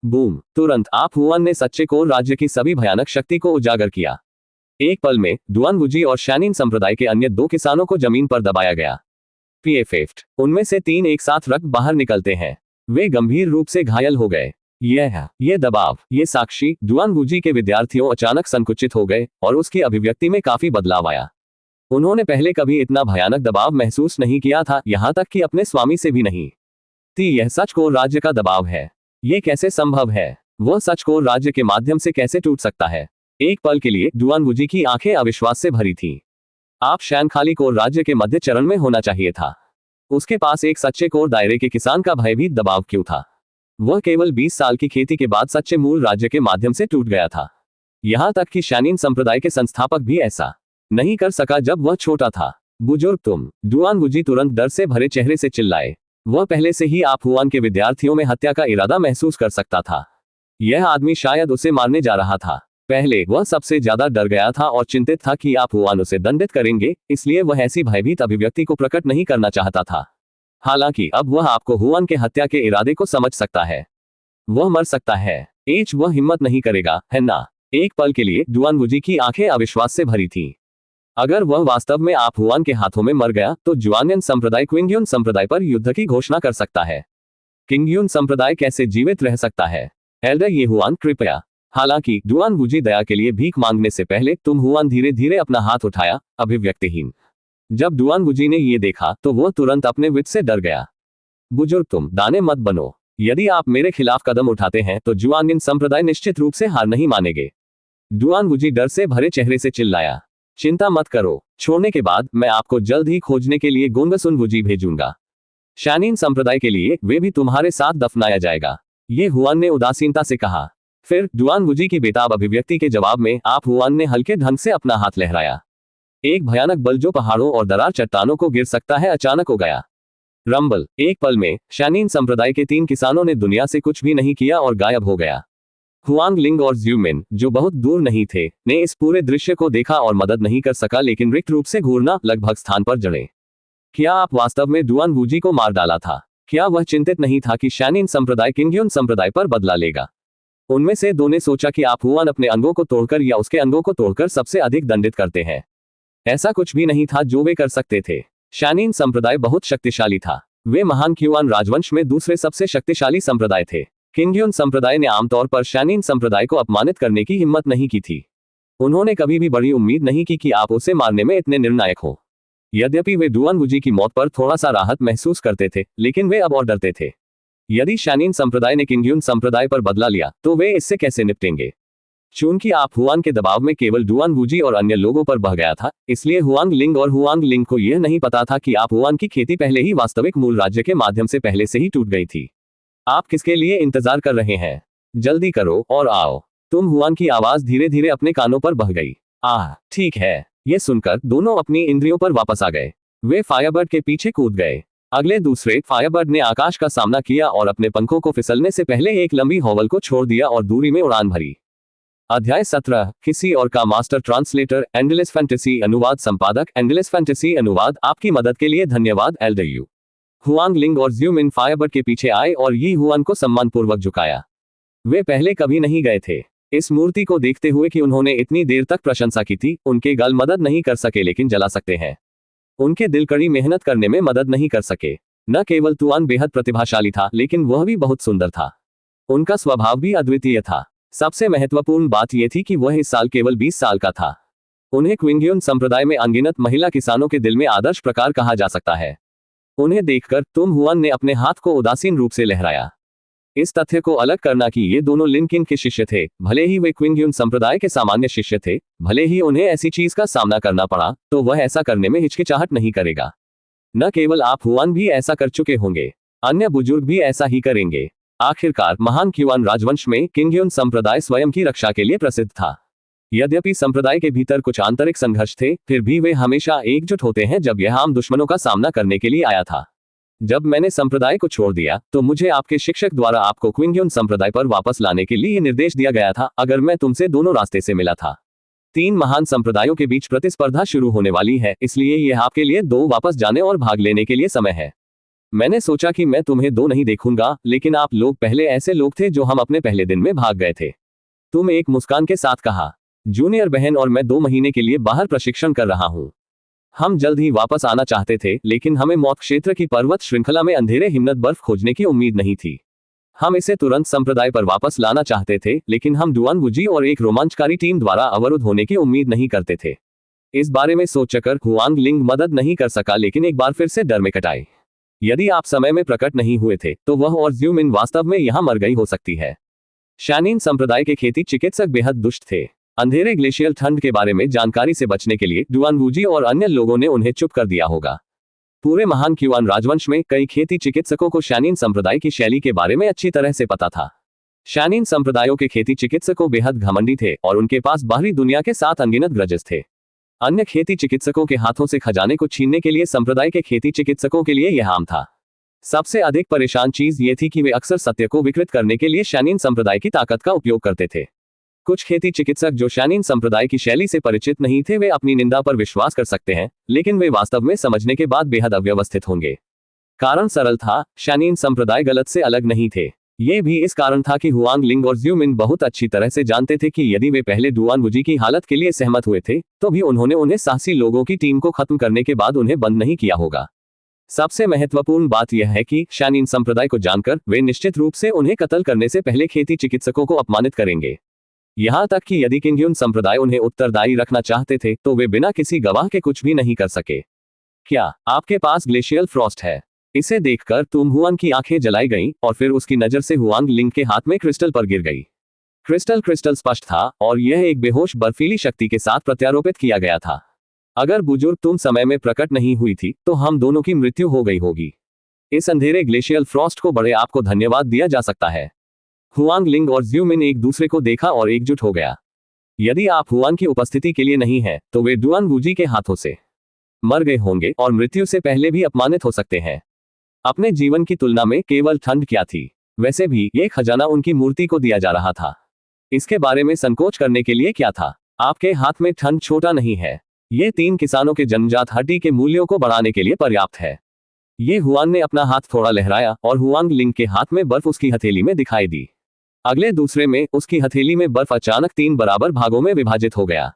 बूम! तुरंत आप हुआन ने सच्चे कोर राज्य की सभी भयानक शक्ति को उजागर किया। एक पल में डुआन वुजी और शैनीन संप्रदाय के अन्य 2 किसानों को जमीन पर दबाया गया। पीएफएफ। उनमें से 3 एक साथ रक्त बाहर निकलते हैं। वे गंभीर रूप से घायल हो गए। ये दबाव, ये साक्षी डुआन वुजी के विद्यार्थियों अचानक संकुचित हो गए और उसकी अभिव्यक्ति में काफी बदलाव आया। उन्होंने पहले कभी इतना भयानक दबाव महसूस नहीं किया था, यहां तक कि अपने स्वामी से भी नहीं। यह सच कोर राज्य का दबाव है। ये कैसे संभव है? वह सच कोर राज्य के माध्यम से कैसे टूट सकता है? एक पल के लिए डुआन वुजी की आंखें अविश्वास से भरी थीं। आप शैन खाली कोर राज्य के मध्य चरण में होना चाहिए था। उसके पास एक सच्चे कोर दायरे के किसान का भयभीत दबाव क्यों था? वह केवल 20 साल की खेती के बाद सच्चे मूल राज्य के माध्यम से टूट गया था। यहां तक कि शैनीन संप्रदाय के संस्थापक भी ऐसा नहीं कर सका जब वह छोटा था। बुजुर्ग तुम। डुआन वुजी तुरंत डर से भरे चेहरे से चिल्लाए। वह पहले से ही आप हुआन के विद्यार्थियों में हत्या का इरादा महसूस कर सकता था। यह आदमी शायद उसे मारने जा रहा था। पहले वह सबसे ज्यादा डर गया था और चिंतित था कि आप हुआन उसे दंडित करेंगे, इसलिए वह ऐसी भयभीत अभिव्यक्ति को प्रकट नहीं करना चाहता था। हालांकि अब वह आपको हुआन के हत्या के इरादे को समझ सकता है। वह मर सकता है। वह हिम्मत नहीं करेगा, है ना? एक पल के लिए डुआन वुजी की आंखें अविश्वास से भरी थीं। अगर वह वास्तव में आप हुआन के हाथों में मर गया तो जुआनियन संप्रदाय क्विंगियन संप्रदाय पर युद्ध की घोषणा कर सकता है। किंगियन संप्रदाय कैसे जीवित रह सकता है? एल्डर ये हुआन कृपया। हालांकि डुआन वुजी दया के लिए भीख मांगने से पहले तुम हुआन धीरे धीरे अपना हाथ उठाया, अभिव्यक्तिहीन। जब डुआन वुजी ने ये देखा तो वह तुरंत अपने विच से डर गया। बुजुर्ग तुम दाने मत बनो। यदि आप मेरे खिलाफ कदम उठाते हैं तो जुआनगिन संप्रदाय निश्चित रूप से हार नहीं मानेंगे। डुआन वुजी डर से भरे चेहरे से चिल्लाया। चिंता मत करो, छोड़ने के बाद मैं आपको जल्द ही खोजने के लिए गोंगसुन वुजी भेजूंगा। शानीन संप्रदाय के लिए वे भी तुम्हारे साथ दफनाया जाएगा, ये हुआन ने उदासीनता से कहा। फिर डुआन वुजी की बेताब अभिव्यक्ति के जवाब में आप हुआन ने हल्के ढंग से अपना हाथ लहराया। एक भयानक बल जो पहाड़ों और दरार चट्टानों को गिर सकता है अचानक हो गया। रंबल, एक पल में शानीन संप्रदाय के 3 किसानों ने दुनिया से कुछ भी नहीं किया और गायब हो गया। हुआंग लिंग और ज्यूमिन, जो बहुत दूर नहीं थे, ने इस पूरे दृश्य को देखा और मदद नहीं कर सका, लेकिन रिक्त रूप से घूरना लगभग स्थान पर जड़े। क्या आप वास्तव में डुआन वुजी को मार डाला था? क्या वह चिंतित नहीं था कि शानीन संप्रदाय किंगयुन संप्रदाय पर बदला लेगा? उनमें से 2 ने सोचा कि आप हुआन अपने अंगों को तोड़कर या उसके अंगों को तोड़कर सबसे अधिक दंडित करते हैं। ऐसा कुछ भी नहीं था जो वे कर सकते थे। शानीन संप्रदाय बहुत शक्तिशाली था। वे महान क्युआन राजवंश में दूसरे सबसे शक्तिशाली संप्रदाय थे। किंगयुन संप्रदाय ने आमतौर पर शानीन संप्रदाय को अपमानित करने की हिम्मत नहीं की थी। उन्होंने कभी भी बड़ी उम्मीद नहीं की कि आप उसे मारने में इतने निर्णायक हो। यद्यपि वे डुआन वुजी की मौत पर थोड़ा सा राहत महसूस करते थे, लेकिन वे अब और डरते थे। यदि शानीन संप्रदाय ने किंगयुन संप्रदाय पर बदला लिया तो वे इससे कैसे निपटेंगे? चूंकि आप हुआन के दबाव में केवल डुआन वुजी और अन्य लोगों पर बह गया था, इसलिए हुआंग लिंग और हुआंग लिंग को यह नहीं पता था कि आप हुआन की खेती पहले ही वास्तविक मूल राज्य के माध्यम से पहले से ही टूट गई थी। आप किसके लिए इंतजार कर रहे हैं? जल्दी करो और आओ। तुम हुआन की आवाज धीरे धीरे अपने कानों पर बह गई। ठीक है। ये सुनकर दोनों अपनी इंद्रियों पर वापस आ गए। वे फायरबर्ड के पीछे कूद गए। अगले दूसरे फायरबर्ड ने आकाश का सामना किया और अपने पंखों को फिसलने से पहले एक लंबी हॉवल को छोड़ दिया और दूरी में उड़ान भरी। अध्याय 17, किसी और का मास्टर ट्रांसलेटर, एंडलेस फैंटेसी अनुवाद संपादक, एंडलेस फैंटेसी अनुवाद। आपकी मदद के लिए धन्यवाद एलडयू। हुआंग लिंग और ज्यूमिन फायरबर्ड के पीछे आए और यी हुआन को सम्मानपूर्वक झुकाया। वे पहले कभी नहीं गए थे। इस मूर्ति को देखते हुए कि उन्होंने इतनी देर तक प्रशंसा की थी, उनके गल मदद नहीं कर सके लेकिन जला सकते हैं। उनके दिल कड़ी मेहनत करने में मदद नहीं कर सके। न केवल तुआन बेहद प्रतिभाशाली था, लेकिन वह भी बहुत सुंदर था। उनका स्वभाव भी अद्वितीय था। सबसे महत्वपूर्ण बात यह थी कि वह इस साल केवल 20 साल का था। उन्हें क्विंगयुन संप्रदाय में अनगिनत महिला किसानों के दिल में आदर्श प्रकार कहा जा सकता है। उन्हें देखकर तुम हुआन ने अपने हाथ को उदासीन रूप से लहराया। इस तथ्य को अलग करना कि ये दोनों लिनकिन के शिष्य थे, भले ही वे क्विंगयुन संप्रदाय के सामान्य शिष्य थे, भले ही उन्हें ऐसी चीज का सामना करना पड़ा, तो वह ऐसा करने में हिचकिचाहट नहीं करेगा। न केवल आप हुआन भी ऐसा कर चुके होंगे, अन्य बुजुर्ग भी ऐसा ही करेंगे। आखिरकार महान क्युआन राजवंश में किंगयुन संप्रदाय स्वयं की रक्षा के लिए प्रसिद्ध था। यद्यपि संप्रदाय के भीतर कुछ आंतरिक संघर्ष थे, फिर भी वे हमेशा एकजुट होते हैं जब यह आम दुश्मनों का सामना करने के लिए आया था। जब मैंने संप्रदाय को छोड़ दिया तो मुझे आपके शिक्षक द्वारा आपको क्विंगयुन संप्रदाय पर वापस लाने के लिए निर्देश दिया गया था। अगर मैं तुमसे दोनों रास्ते से मिला था। 3 महान संप्रदायों के बीच प्रतिस्पर्धा शुरू होने वाली है, इसलिए यह आपके लिए 2 वापस जाने और भाग लेने के लिए समय है। मैंने सोचा कि मैं तुम्हें 2 नहीं देखूंगा, लेकिन आप लोग पहले ऐसे लोग थे जो हम अपने पहले दिन में भाग गए थे। तुम एक मुस्कान के साथ कहा। जूनियर बहन और मैं 2 महीने के लिए बाहर प्रशिक्षण कर रहा हूं। हम जल्द ही वापस आना चाहते थे, लेकिन हमें मौत क्षेत्र की पर्वत श्रृंखला में अंधेरे हिम्मत बर्फ खोजने की उम्मीद नहीं थी। हम इसे तुरंत संप्रदाय पर वापस लाना चाहते थे, लेकिन हम डुआन वुजी और एक रोमांचकारी टीम द्वारा अवरुद्ध होने की उम्मीद नहीं करते थे। इस बारे में सोचकर हुआंग लिंग मदद नहीं कर सका, लेकिन एक बार फिर से डर में कटाए। यदि आप समय में प्रकट नहीं हुए थे तो वह और ज्यूमिन वास्तव में यहां मर गई हो सकती है। शानीन संप्रदाय के खेती चिकित्सक बेहद दुष्ट थे। अंधेरे ग्लेशियल ठंड के बारे में जानकारी से बचने के लिए डुआन वुजी और अन्य लोगों ने उन्हें चुप कर दिया होगा। पूरे महान क्युआन राजवंश में कई खेती चिकित्सकों को शानीन संप्रदाय की शैली के बारे में अच्छी तरह से पता था। शानीन संप्रदायों के खेती चिकित्सकों बेहद घमंडी थे और उनके पास बाहरी दुनिया के साथ अनगिनत ग्रजेस थे। अन्य खेती चिकित्सकों के हाथों से खजाने को छीनने के लिए संप्रदाय के खेती चिकित्सकों के लिए यह आम था। सबसे अधिक परेशान चीज ये थी कि वे अक्सर सत्य को विकृत करने के लिए शानीन संप्रदाय की ताकत का उपयोग करते थे। कुछ खेती चिकित्सक जो शानीन संप्रदाय की शैली से परिचित नहीं थे, वे अपनी निंदा पर विश्वास कर सकते हैं, लेकिन वे वास्तव में समझने के बाद बेहद अव्यवस्थित होंगे। कारण सरल था, शानीन संप्रदाय गलत से अलग नहीं थे। ये भी इस कारण था कि हुआंग लिंग और ज्यूमिन बहुत अच्छी तरह से जानते थे कि यदि वे पहले डुआन वुजी की हालत के लिए सहमत हुए थे, तो भी उन्होंने उन्हें साहसी लोगों की टीम को खत्म करने के बाद उन्हें बंद नहीं किया होगा। सबसे महत्वपूर्ण बात यह है कि शानीन संप्रदाय को जानकर वे निश्चित रूप से उन्हें कत्ल करने से पहले खेती चिकित्सकों को अपमानित करेंगे। यहाँ तक कि यदि किंगयुन संप्रदाय उन्हें उत्तरदायी रखना चाहते थे तो वे बिना किसी गवाह के कुछ भी नहीं कर सके। क्या आपके पास ग्लेशियल फ्रॉस्ट है? इसे देखकर तुम हुआन की आंखें जलाई गईं और फिर उसकी नजर से हुआंग लिंग के हाथ में क्रिस्टल पर गिर गई। क्रिस्टल स्पष्ट था और यह एक बेहोश बर्फीली शक्ति के साथ प्रत्यारोपित किया गया था। अगर बुजुर्ग तुम समय में प्रकट नहीं हुई थी तो हम दोनों की मृत्यु हो गई होगी। इस अंधेरे ग्लेशियल फ्रॉस्ट को बड़े आपको धन्यवाद दिया जा सकता है। हुआंग लिंग और ज्यूमिन एक दूसरे को देखा और एकजुट हो गया। यदि आप हुआंग की उपस्थिति के लिए नहीं हैं, तो वे डुआन वूजी के हाथों से मर गए होंगे और मृत्यु से पहले भी अपमानित हो सकते हैं। अपने जीवन की तुलना में केवल ठंड क्या थी। वैसे भी ये खजाना उनकी मूर्ति को दिया जा रहा था। इसके बारे में संकोच करने के लिए क्या था। आपके हाथ में ठंड छोटा नहीं है। ये 3 किसानों के जन्मजात हड्डी के मूल्यों को बढ़ाने के लिए पर्याप्त है। ये हुआन ने अपना हाथ थोड़ा लहराया और हुआंग लिंग के हाथ में बर्फ उसकी हथेली में दिखाई दी। अगले दूसरे में उसकी हथेली में बर्फ अचानक 3 बराबर भागों में विभाजित हो गया।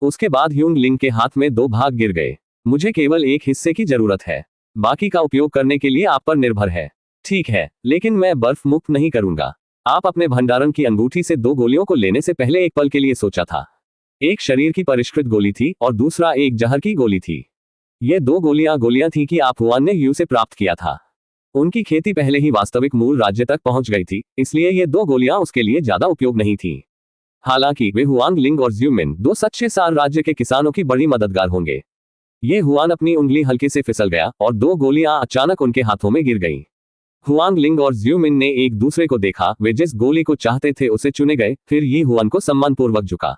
उसके बाद ह्यूंग लिंग के हाथ में 2 भाग गिर गए। मुझे केवल एक हिस्से की जरूरत है, बाकी का उपयोग करने के लिए आप पर निर्भर है। ठीक है, लेकिन मैं बर्फ मुक्त नहीं करूंगा। आप अपने भंडारण की अंगूठी से 2 गोलियों को लेने से पहले एक पल के लिए सोचा था। एक शरीर की परिष्कृत गोली थी और दूसरा एक जहर की गोली थी। ये 2 गोलियां थी कि आप हुआन ने यू से प्राप्त किया था। उनकी खेती पहले ही वास्तविक मूल राज्य तक पहुंच गई थी, इसलिए ये 2 गोलियां उसके लिए ज्यादा उपयोग नहीं थी। हालांकि वे हुआंग लिंग और ज्यूमिन 2 सच्चे सार राज्य के किसानों की बड़ी मददगार होंगे। ये हुआन अपनी उंगली हल्के से फिसल गया और 2 गोलियां अचानक उनके हाथों में गिर गईं। हुआंग लिंग और ज्यूमिन ने एक दूसरे को देखा। वे जिस गोली को चाहते थे उसे चुने गए। फिर ये हुआन को सम्मानपूर्वक झुका।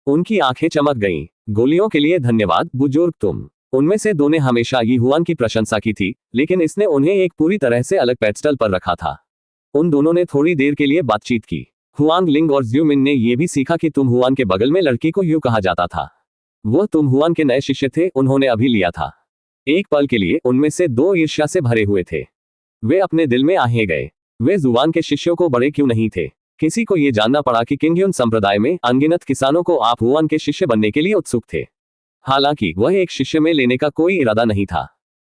उनकी आंखें चमक गईं। गोलियों के लिए धन्यवाद बुजुर्ग तुम। उनमें से 2 ने हमेशा ये हुआन की प्रशंसा की थी, लेकिन इसने उन्हें एक पूरी तरह से अलग पेडस्टल पर रखा था। उन दोनों ने थोड़ी देर के लिए बातचीत की। हुआंग लिंग और ज्यूमिन ने यह भी सीखा कि तुम हुआन के बगल में लड़की को यू कहा जाता था। वो तुम हुआन के नए शिष्य थे, उन्होंने अभी लिया था। एक पल के लिए उनमें से 2 ईर्ष्या से भरे हुए थे। वे अपने दिल में आहे गए। वे जुबान के शिष्यों को बड़े क्यों नहीं थे। किसी को यह जानना पड़ा कि किंगयुन संप्रदाय में अनगिनत किसानों को आप हुआन के शिष्य बनने के लिए उत्सुक थे। हालांकि वह एक शिष्य में लेने का कोई इरादा नहीं था।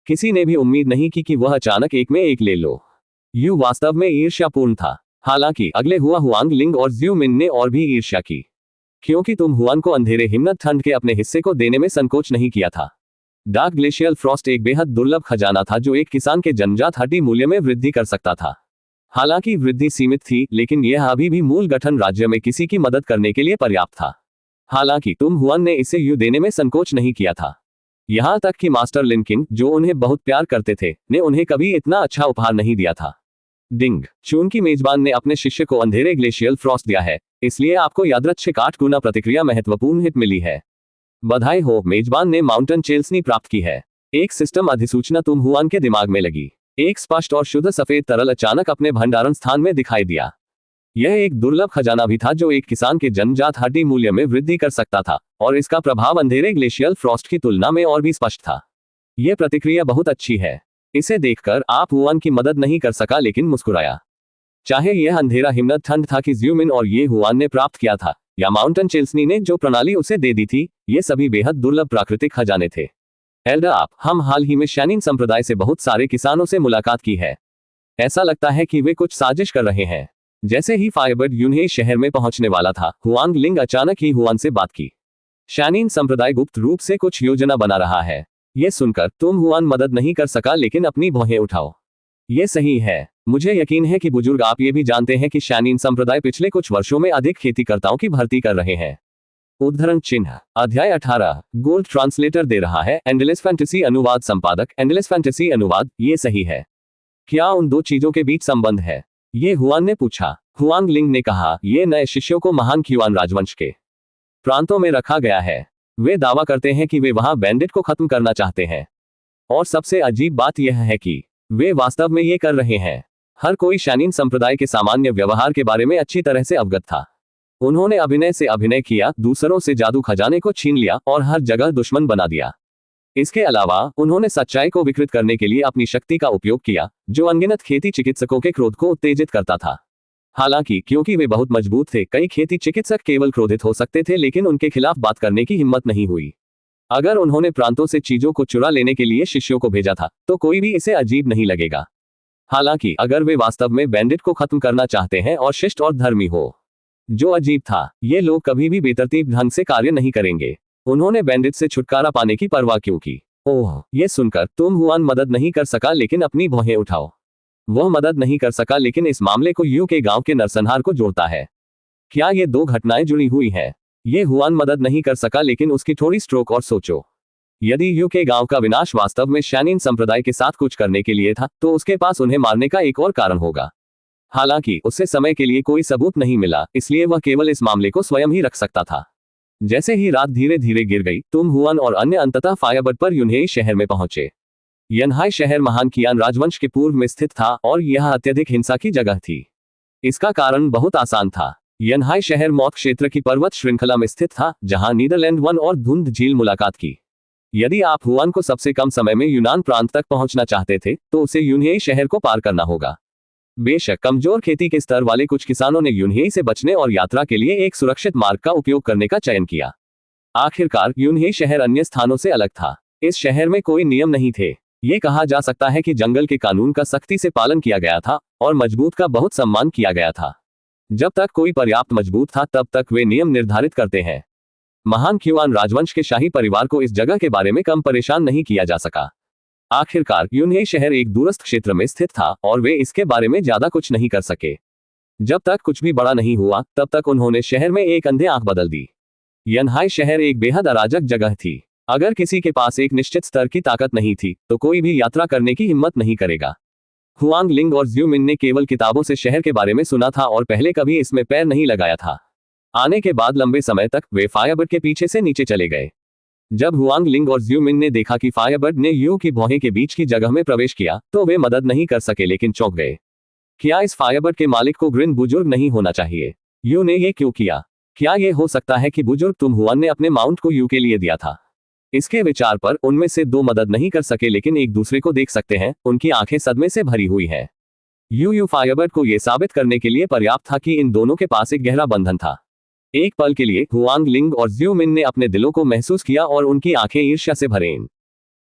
किसी ने भी उम्मीद नहीं की कि वह अचानक एक में एक ले लो। यू वास्तव में ईर्ष्यापूर्ण था। हालांकि अगले हुआंग लिंग और ज्यूमिन ने और भी ईर्ष्या की, क्योंकि तुम हुआन को अंधेरे हिम्मत ठंड के अपने हिस्से को देने में संकोच नहीं किया था। डार्क ग्लेशियल फ्रॉस्ट एक बेहद दुर्लभ खजाना था जो एक किसान के जन्मजात हड्डी मूल्य में वृद्धि कर सकता था। हालांकि वृद्धि सीमित थी, लेकिन यह अभी भी मूल गठन राज्य में किसी की मदद करने के लिए पर्याप्त था। हालांकि तुम हुआन ने इसे यू देने में संकोच नहीं किया था। यहां तक कि मास्टर लिनकिन, जो उन्हें बहुत प्यार करते थे, ने उन्हें कभी इतना अच्छा उपहार नहीं दिया था। डिंग चून की मेजबान ने अपने शिष्य को अंधेरे ग्लेशियल फ्रॉस्ट दिया है, इसलिए आपको यादृच्छिक 8 गुना प्रतिक्रिया महत्वपूर्ण हिट मिली है। बधाई हो, मेजबान ने माउंटेन चेल्सनी प्राप्त की है। एक सिस्टम अधिसूचना तुम हुआन के दिमाग में लगी। एक स्पष्ट और शुद्ध सफेद तरल अचानक अपने भंडारण स्थान में दिखाई दिया। यह एक दुर्लभ खजाना भी था जो एक किसान के जन्मजात हड्डी मूल्य में वृद्धि कर सकता था, और इसका प्रभाव अंधेरे ग्लेशियल फ्रॉस्ट की तुलना में और भी स्पष्ट था। यह प्रतिक्रिया बहुत अच्छी है। इसे देखकर आप हुआन की मदद नहीं कर सका, लेकिन मुस्कुराया। चाहे यह अंधेरा हिम्मत ठंड था कि ज्यूमिन और ये हुआन ने प्राप्त किया था, या माउंटेन चेल्सनी ने जो प्रणाली उसे दे दी थी, ये सभी बेहद दुर्लभ प्राकृतिक खजाने थे। एल्डर आप, हम हाल ही में शैनिन संप्रदाय से बहुत सारे किसानों से मुलाकात की है। ऐसा लगता है कि वे कुछ साजिश कर रहे हैं। जैसे ही फायरबर्ड यूनहे शहर में पहुंचने वाला था, हुआंग लिंग अचानक ही हुआन से बात की। शैनिन संप्रदाय गुप्त रूप से कुछ योजना बना रहा है। यह सुनकर तुम हुआन मदद नहीं कर सका, लेकिन अपनी भौहें उठाओ। ये सही है। मुझे यकीन है कि बुजुर्ग आप ये भी जानते हैं कि शैनिन संप्रदाय पिछले कुछ वर्षों में अधिक खेतीकर्ताओं की भर्ती कर रहे हैं। उद्धरण चिन्ह अध्याय 18 गोल्ड ट्रांसलेटर दे रहा है। एंडलेस फैंटेसी अनुवाद संपादक एंडलेस फैंटेसी अनुवाद। ये सही है। क्या उन 2 चीजों के बीच संबंध है? ये हुआन ने पूछा। हुआंग लिंग ने कहा, ये नए शिष्यों को महान ख्युआन राजवंश के प्रांतों में रखा गया है। वे दावा करते हैं कि वे वहां बैंडिट को खत्म करना चाहते हैं। और सबसे अजीब बात यह है कि वे वास्तव में ये कर रहे हैं। हर कोई शैनिन संप्रदाय के सामान्य व्यवहार के बारे में अच्छी तरह से अवगत था। उन्होंने अभिनय से अभिनय किया, दूसरों से जादू खजाने को छीन लिया और हर जगह दुश्मन बना दिया। इसके अलावा उन्होंने सच्चाई को विकृत करने के लिए अपनी शक्ति का उपयोग किया, जो अनगिनत खेती चिकित्सकों के क्रोध को उत्तेजित करता था। हालांकि क्योंकि वे बहुत मजबूत थे, कई खेती चिकित्सक केवल क्रोधित हो सकते थे, लेकिन उनके खिलाफ बात करने की हिम्मत नहीं हुई। अगर उन्होंने प्रांतों से चीजों को चुरा लेने के लिए शिष्यों को भेजा था, तो कोई भी इसे अजीब नहीं लगेगा। हालांकि अगर वे वास्तव में बैंडिट को खत्म करना चाहते हैं और शिष्ट और धर्मी हो, जो अजीब था, ये लोग कभी भी बेतरतीब ढंग से कार्य नहीं करेंगे। उन्होंने बैंडिट से छुटकारा पाने की परवाह क्यों की? ओह, ये सुनकर तुम हुआन मदद नहीं कर सका, लेकिन अपनी भौहें उठाओ। वह मदद नहीं कर सका, लेकिन इस मामले को यू के गांव के नरसंहार को जोड़ता है। क्या ये दो घटनाएं जुड़ी हुई हैं? ये हुआन मदद नहीं कर सका, लेकिन उसकी थोड़ी स्ट्रोक और सोचो। यदि यू के गांव का विनाश वास्तव में शैनिन संप्रदाय के साथ कुछ करने के लिए था, तो उसके पास उन्हें मारने का एक और कारण होगा। हालांकि उसे समय के लिए कोई सबूत नहीं मिला, इसलिए वह केवल इस मामले को स्वयं ही रख सकता था। जैसे ही रात धीरे धीरे गिर गई, तुम हुआन और अन्य अंततः फायरबर्ड पर यूनहेई शहर में पहुंचे। यनहाई शहर महान कियान राजवंश के पूर्व में स्थित था और यह अत्यधिक हिंसा की जगह थी। इसका कारण बहुत आसान था। यनहाई शहर मौत क्षेत्र की पर्वत श्रृंखला में स्थित था, जहां नीदरलैंड वन और धुंध झील मुलाकात की। यदि आप हुआन को सबसे कम समय में यूनान प्रांत तक पहुंचना चाहते थे, तो उसे यूनहेई शहर को पार करना होगा। बेशक कमजोर खेती के स्तर वाले कुछ किसानों ने यूनहेई से बचने और यात्रा के लिए एक सुरक्षित मार्ग का उपयोग करने का चयन किया। आखिरकार यूनहेई शहर अन्य स्थानों से अलग था। इस शहर में कोई नियम नहीं थे। ये कहा जा सकता है कि जंगल के कानून का सख्ती से पालन किया गया था और मजबूत का बहुत सम्मान किया गया था। जब तक कोई पर्याप्त मजबूत था, तब तक वे नियम निर्धारित करते हैं। महान क्युआन राजवंश के शाही परिवार को इस जगह के बारे में कम परेशान नहीं किया जा सका। आखिरकार यूनहेई शहर एक दूरस्थ क्षेत्र में स्थित था और वे इसके बारे में ज्यादा कुछ नहीं कर सके। जब तक कुछ भी बड़ा नहीं हुआ, तब तक उन्होंने शहर में एक अंधे आंख बदल दी। यनहाई शहर एक बेहद अराजक जगह थी। अगर किसी के पास एक निश्चित स्तर की ताकत नहीं थी, तो कोई भी यात्रा करने की हिम्मत नहीं करेगा। हुआंग लिंग और ज्यू मिन ने केवल किताबों से शहर के बारे में सुना था और पहले कभी इसमें पैर नहीं लगाया था। आने के बाद लंबे समय तक वे फायरबर्ड के पीछे से नीचे चले गए। जब हुआंग लिंग और ज्यू मिन ने देखा कि फायरबर्ड ने यू की भौहें के बीच की जगह में प्रवेश किया, तो वे मदद नहीं कर सके, लेकिन चौंक गए। क्या इस फायरबर्ड के मालिक को ग्रिन बुजुर्ग नहीं होना चाहिए? यू ने ये क्यों किया? क्या यह हो सकता है कि बुजुर्ग तुम हुआन ने अपने माउंट को यू के लिए दिया था? इसके विचार पर उनमें से दो मदद नहीं कर सके, लेकिन एक दूसरे को देख सकते हैं। उनकी आंखें सदमे से भरी हुई हैं। यू फायरबर्ड को यह साबित करने के लिए पर्याप्त था कि इन दोनों के पास एक गहरा बंधन था। एक पल के लिए हुआंग लिंग और ज्यू मिन ने अपने दिलों को महसूस किया और उनकी आंखें ईर्ष्या से भरें।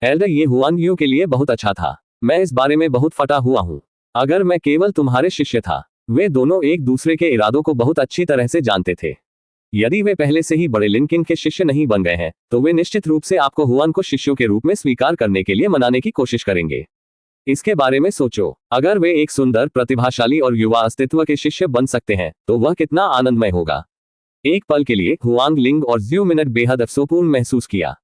एल्डर, ये हुआंग यू के लिए बहुत अच्छा था। मैं इस बारे में बहुत फटा हुआ हूँ। अगर मैं केवल तुम्हारे शिष्य था। वे दोनों एक दूसरे के इरादों को बहुत अच्छी तरह से जानते थे। यदि वे पहले से ही बड़े लिनकिन के शिष्य नहीं बन गए हैं, तो वे निश्चित रूप से आपको हुआन को शिष्यों के रूप में स्वीकार करने के लिए मनाने की कोशिश करेंगे। इसके बारे में सोचो, अगर वे एक सुंदर, प्रतिभाशाली और युवा अस्तित्व के शिष्य बन सकते हैं, तो वह कितना आनंदमय होगा। एक पल के लिए हुआंग लिंग और ज्यू मिन बेहद अफसोसपूर्ण महसूस किया।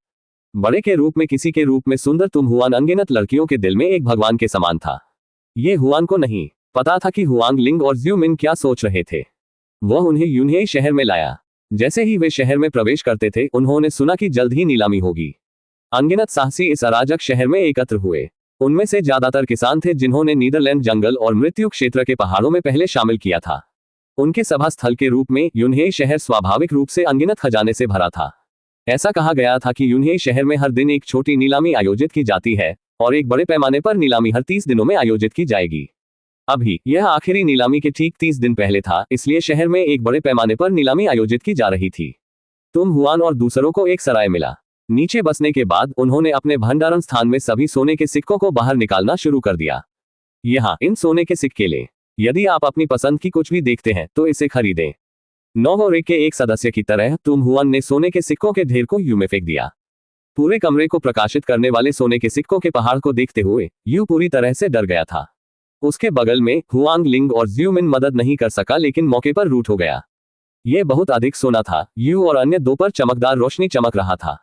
बड़े के रूप में किसी के रूप में सुंदर तुम हुआन अनगिनत लड़कियों के दिल में एक भगवान के समान था। ये हुआन को नहीं पता था कि हुआंग लिंग और ज्यू मिन क्या सोच रहे थे। वह उन्हें यूनहेई शहर में लाया। जैसे ही वे शहर में प्रवेश करते थे, उन्होंने सुना कि जल्द ही नीलामी होगी। अनगिनत साहसी इस अराजक शहर में एकत्र हुए। उनमें से ज्यादातर किसान थे जिन्होंने नीदरलैंड जंगल और मृत्यु क्षेत्र के पहाड़ों में पहले शामिल किया था। उनके सभा स्थल के रूप में यूनहेई शहर स्वाभाविक रूप से अनगिनत खजाने से भरा था। ऐसा कहा गया था कि यूनहेई शहर में हर दिन एक छोटी नीलामी आयोजित की जाती है और एक बड़े पैमाने पर नीलामी हर 30 दिनों में आयोजित की जाएगी। अभी यह आखिरी नीलामी के ठीक 30 दिन पहले था, इसलिए शहर में एक बड़े पैमाने पर नीलामी आयोजित की जा रही थी। तुम हुआन और दूसरों को एक सराय मिला। नीचे बसने के बाद उन्होंने अपने भंडारण स्थान में सभी सोने के सिक्कों को बाहर निकालना शुरू कर दिया। यहाँ इन सोने के सिक्के लें। यदि आप अपनी पसंद की कुछ भी देखते हैं, तो इसे खरीदें। नोवोरे के एक सदस्य की तरह तुम हुआन ने सोने के सिक्कों के ढेर को यू में फेंक दिया। पूरे कमरे को प्रकाशित करने वाले सोने के सिक्कों के पहाड़ को देखते हुए यू पूरी तरह से डर गया था। उसके बगल में हुआंग लिंग और ज्यू मिन मदद नहीं कर सका, लेकिन मौके पर रूठ हो गया। यह बहुत अधिक सोना था। यू और अन्य दो पर चमकदार रोशनी चमक रहा था।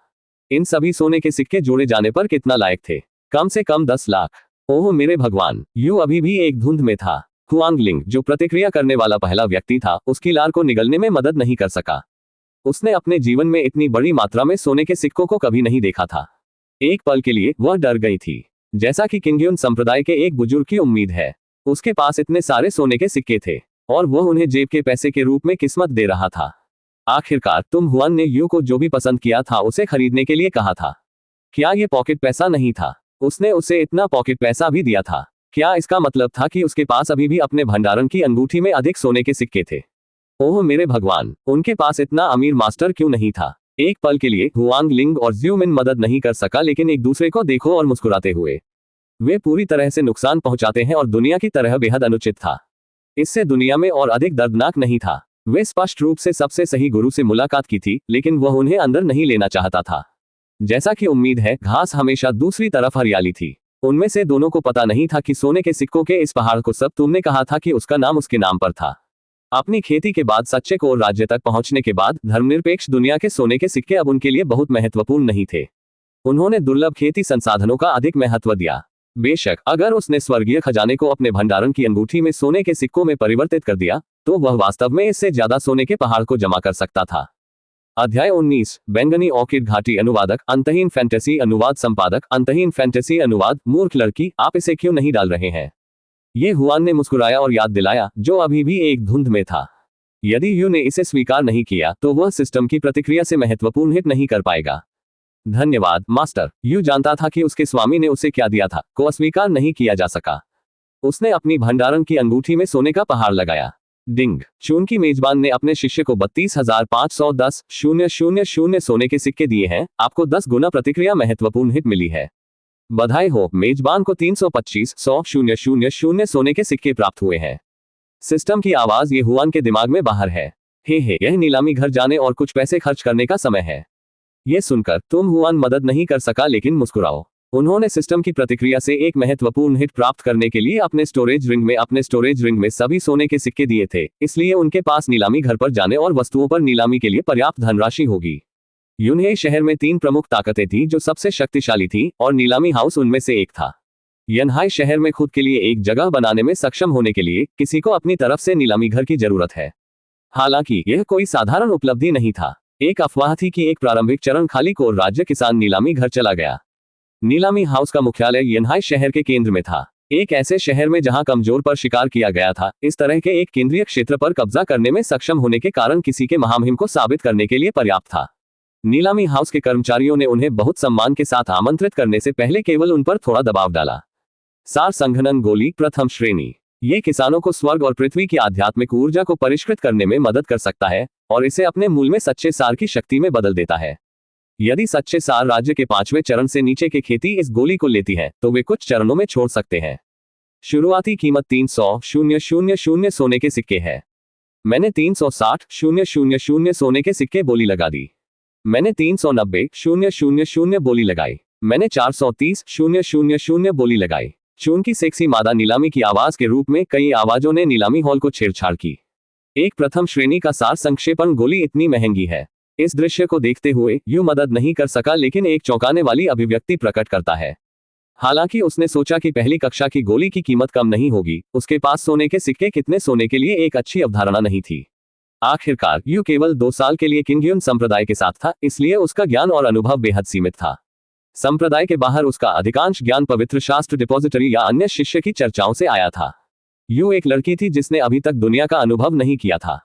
इन सभी सोने के सिक्के जोड़े जाने पर कितना लायक थे? कम से कम 10 लाख। ओह मेरे भगवान! यू अभी भी एक धुंध में था। हुआंग लिंग, जो प्रतिक्रिया करने वाला पहला व्यक्ति था, उसकी लार को निगलने में मदद नहीं कर सका। उसने अपने जीवन में इतनी बड़ी मात्रा में सोने के सिक्कों को कभी नहीं देखा था। एक पल के लिए वह डर गई थी। जैसा कि किंग्यून संप्रदाय के एक बुजुर्ग की उम्मीद है, उसके पास इतने सारे सोने के सिक्के थे और वह उन्हें जेब के पैसे के रूप में किस्मत दे रहा था। आखिरकार तुम हुआन ने यू को जो भी पसंद किया था उसे खरीदने के लिए कहा था। क्या यह पॉकेट पैसा नहीं था? उसने उसे इतना पॉकेट पैसा भी दिया था। क्या इसका मतलब था कि उसके पास अभी भी अपने भंडारण की अंगूठी में अधिक सोने के सिक्के थे? ओह मेरे भगवान! उनके पास इतना अमीर मास्टर क्यों नहीं था? एक पल के लिए हुआंग लिंग और ज्यू मिन मदद नहीं कर सका, लेकिन एक दूसरे को देखो और मुस्कुराते हुए। वे पूरी तरह से नुकसान पहुंचाते हैं और दुनिया की तरह बेहद अनुचित था। इससे दुनिया में और अधिक दर्दनाक नहीं था। वे स्पष्ट रूप से सबसे सही गुरु से मुलाकात की थी, लेकिन वह उन्हें अंदर नहीं लेना चाहता था। जैसा कि उम्मीद है, घास हमेशा दूसरी तरफ हरियाली थी। उनमें से दोनों को पता नहीं था कि सोने के सिक्कों के इस पहाड़ को सब तुमने कहा था कि उसका नाम उसके नाम पर था। अपनी खेती के बाद सच्चे कोर राज्य तक पहुंचने के बाद धर्मनिरपेक्ष दुनिया के सोने के सिक्के अब उनके लिए बहुत महत्वपूर्ण नहीं थे। उन्होंने दुर्लभ खेती संसाधनों का अधिक महत्व दिया। बेशक अगर उसने स्वर्गीय खजाने को अपने भंडारण की अंगूठी में सोने के सिक्कों में परिवर्तित कर दिया, तो वह वास्तव में इससे ज्यादा सोने के पहाड़ को जमा कर सकता था। अध्याय 19। बैंगनी ऑर्किड घाटी। अनुवादक अंतहीन फैंटेसी अनुवाद संपादक अंतहीन फैंटेसी अनुवाद। मूर्ख लड़की, आप इसे क्यों नहीं डाल रहे हैं? ये हुआन ने मुस्कुराया और याद दिलाया, जो अभी भी एक धुंध में था। यदि यू ने इसे स्वीकार नहीं किया तो वह सिस्टम की प्रतिक्रिया से महत्वपूर्ण हिट नहीं कर पाएगा। धन्यवाद मास्टर। यू जानता था कि उसके स्वामी ने उसे क्या दिया था, को अस्वीकार नहीं किया जा सका। उसने अपनी भंडारण की अंगूठी में सोने का पहाड़ लगाया। डिंग। चून की मेजबान ने अपने शिष्य को 32,510,000 सोने के सिक्के दिए हैं। आपको 10 गुना प्रतिक्रिया महत्वपूर्ण हिट मिली है। बधाई हो, मेजबान को 325,000 सोने के सिक्के प्राप्त हुए हैं। सिस्टम की आवाज ये हुआन के दिमाग में बाहर है। हे, यह नीलामी घर जाने और कुछ पैसे खर्च करने का समय है। यह सुनकर तुम हुआन मदद नहीं कर सका, लेकिन मुस्कुराओ। उन्होंने सिस्टम की प्रतिक्रिया से एक महत्वपूर्ण हिट प्राप्त करने के लिए अपने स्टोरेज रिंग में सभी सोने के सिक्के दिए थे, इसलिए उनके पास नीलामी घर पर जाने और वस्तुओं पर नीलामी के लिए पर्याप्त धनराशि होगी। यूनहे शहर में 3 प्रमुख ताकतें थी जो सबसे शक्तिशाली थी, और नीलामी हाउस उनमें से एक था। यनहाई शहर में खुद के लिए एक जगह बनाने में सक्षम होने के लिए किसी को अपनी तरफ से नीलामी घर की जरूरत है। हालांकि यह कोई साधारण उपलब्धि नहीं था। एक अफवाह थी कि एक प्रारंभिक चरण खाली कोर राज्य किसान नीलामी घर चला गया। नीलामी हाउस का मुख्यालय यनहाई शहर के केंद्र में था, एक ऐसे शहर में जहां कमजोर पर शिकार किया गया था। इस तरह के एक केंद्रीय क्षेत्र पर कब्जा करने में सक्षम होने के कारण किसी के महामहिम को साबित करने के लिए पर्याप्त था। नीलामी हाउस के कर्मचारियों ने उन्हें बहुत सम्मान के साथ आमंत्रित करने से पहले केवल उन पर थोड़ा दबाव डाला। सार संघनन गोली प्रथम श्रेणी। ये किसानों को स्वर्ग और पृथ्वी की आध्यात्मिक ऊर्जा को परिष्कृत करने में मदद कर सकता है और इसे अपने मूल में सच्चे सार की शक्ति में बदल देता है। यदि सच्चे सार राज्य के 5वें चरण से नीचे के खेती इस गोली को लेती है तो वे कुछ चरणों में छोड़ सकते हैं। शुरुआती कीमत 300,000 सोने के सिक्के है। मैंने 360,000 सोने के सिक्के बोली लगा दी। मैंने 390,000 बोली लगाई। मैंने 430,000 बोली लगाई। चून की सेक्सी मादा नीलामी की आवाज के रूप में कई आवाजों ने नीलामी हॉल को छेड़छाड़ की। एक प्रथम श्रेणी का सार संक्षेपण गोली इतनी महंगी है। इस दृश्य को देखते हुए यू मदद नहीं कर सका, लेकिन एक चौंकाने वाली अभिव्यक्ति प्रकट करता है। हालांकि उसने सोचा कि पहली कक्षा की गोली की कीमत कम नहीं होगी, उसके पास सोने के सिक्के कितने सोने के लिए एक अच्छी अवधारणा नहीं थी। आखिरकार यू केवल 2 साल के लिए किंगयुन संप्रदाय के साथ था, इसलिए उसका ज्ञान और अनुभव बेहद सीमित था। संप्रदाय के बाहर उसका अधिकांश ज्ञान पवित्र शास्त्र डिपॉजिटरी या अन्य शिष्य की चर्चाओं से आया था। यू एक लड़की थी जिसने अभी तक दुनिया का अनुभव नहीं किया था।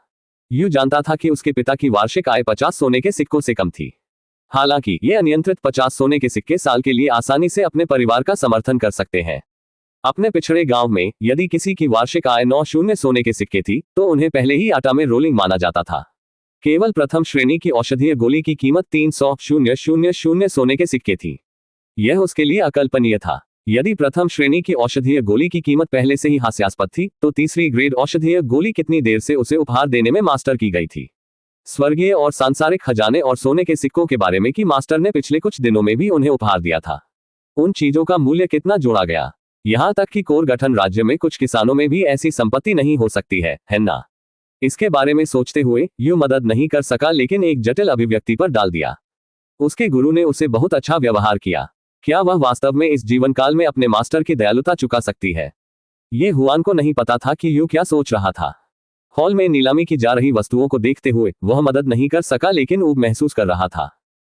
यू जानता था कि उसके पिता की वार्षिक आय 50 सोने के सिक्कों से कम थी। हालांकि ये अनियंत्रित 50 सोने के सिक्के साल के लिए आसानी से अपने परिवार का समर्थन कर सकते हैं। अपने पिछड़े गांव में यदि किसी की वार्षिक आय 9 सोने के सिक्के थी तो उन्हें पहले ही आटा में रोलिंग माना जाता था। केवल प्रथम श्रेणी की औषधीय गोली की कीमत 300,000 सोने के सिक्के थी। यह उसके लिए अकल्पनीय था। यदि प्रथम श्रेणी की औषधीय गोली की कीमत पहले से ही हास्यास्पद थी, तो तीसरी ग्रेड औषधीय गोली कितनी देर से उसे उपहार देने में मास्टर की गई थी। स्वर्गीय और सांसारिक खजाने और सोने के सिक्कों के बारे में कि मास्टर ने पिछले कुछ दिनों में भी उन्हें उपहार दिया था। उन चीजों का मूल्य कितना जोड़ा गया। यहां तक कि कोर गठन राज्य में कुछ किसानों में भी ऐसी संपत्ति नहीं हो सकती है ना? इसके बारे में सोचते हुए यू मदद नहीं कर सका, लेकिन एक जटिल अभिव्यक्ति पर डाल दिया। उसके गुरु ने उसे बहुत अच्छा व्यवहार किया। क्या वह वास्तव में इस जीवन काल में अपने मास्टर की दयालुता चुका सकती है? ये हुआन को नहीं पता था कि यू क्या सोच रहा था। हॉल में नीलामी की जा रही वस्तुओं को देखते हुए वह मदद नहीं कर सका, लेकिन ऊब महसूस कर रहा था।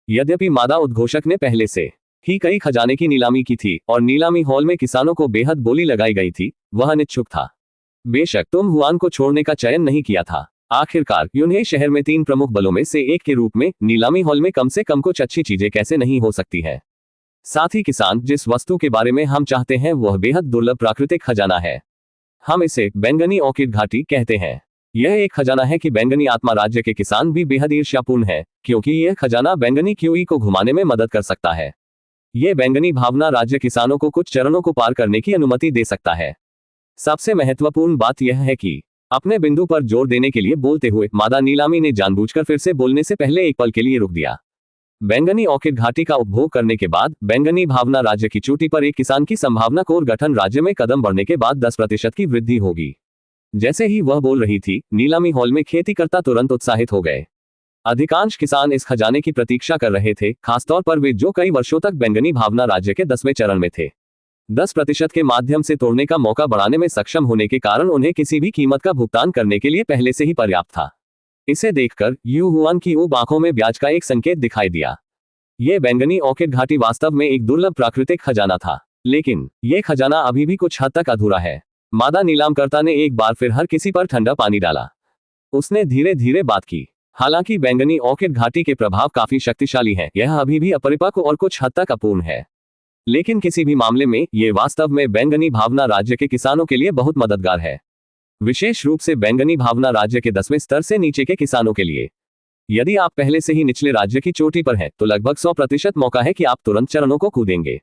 यद्यपि मादा उद्घोषक ने पहले से ही कई खजाने की नीलामी की थी और नीलामी हॉल में किसानों को बेहद बोली लगाई गई थी, वह अनिच्छुक था। बेशक तुम हुआन को छोड़ने का चयन नहीं किया था। आखिरकार यूनहे शहर में 3 प्रमुख बलों में से एक के रूप में नीलामी हॉल में कम से कम कुछ अच्छी चीजें कैसे नहीं हो सकती है। साथ ही किसान जिस वस्तु के बारे में हम चाहते हैं वह बेहद दुर्लभ प्राकृतिक खजाना है। हम इसे बैंगनी ऑर्किड घाटी कहते हैं। यह एक खजाना है कि बैंगनी आत्मा राज्य के किसान भी बेहद ईर्ष्यापूर्ण है, क्योंकि यह खजाना बैंगनी क्यूई को घुमाने में मदद कर सकता है। यह बैंगनी भावना राज्य किसानों को कुछ चरणों को पार करने की अनुमति दे सकता है। सबसे महत्वपूर्ण बात यह है कि अपने बिंदु पर जोर देने के लिए बोलते हुए मादा नीलामी ने जानबूझकर फिर से बोलने से पहले एक पल के लिए रुक दिया। बैंगनी ऑर्किड घाटी का उपभोग करने के बाद बैंगनी भावना राज्य की चोटी पर एक किसान की संभावना कोर गठन राज्य में कदम बढ़ने के बाद 10% की वृद्धि होगी। जैसे ही वह बोल रही थी, नीलामी हॉल में खेतीकर्ता तुरंत उत्साहित हो गए। अधिकांश किसान इस खजाने की प्रतीक्षा कर रहे थे, खासतौर पर वे जो कई वर्षों तक बैंगनी भावना राज्य के 10वें चरण में थे। 10% के माध्यम से तोड़ने का मौका बढ़ाने में सक्षम होने के कारण उन्हें किसी भी कीमत का भुगतान करने के लिए पहले से ही पर्याप्त था। इसे देखकर यू हुआन की ऊब आंखों में ब्याज का एक संकेत दिखाई दिया। यह बैंगनी ऑर्किड घाटी वास्तव में एक दुर्लभ प्राकृतिक खजाना था, लेकिन यह खजाना अभी भी कुछ हद तक अधूरा है। मादा नीलामकर्ता ने एक बार फिर हर किसी पर ठंडा पानी डाला। उसने धीरे धीरे बात की। हालांकि बैंगनी ऑर्किड घाटी के प्रभाव काफी शक्तिशाली हैं, यह अभी भी अपरिपक्व और कुछ हद तक अपूर्ण है। लेकिन किसी भी मामले में यह वास्तव में बैंगनी भावना राज्य के किसानों के लिए बहुत मददगार है, विशेष रूप से बैंगनी भावना राज्य के 10वें स्तर से नीचे के किसानों के लिए। यदि आप पहले से ही निचले राज्य की चोटी पर हैं, तो लगभग 100% मौका है कि आप तुरंत चरणों को कूदेंगे।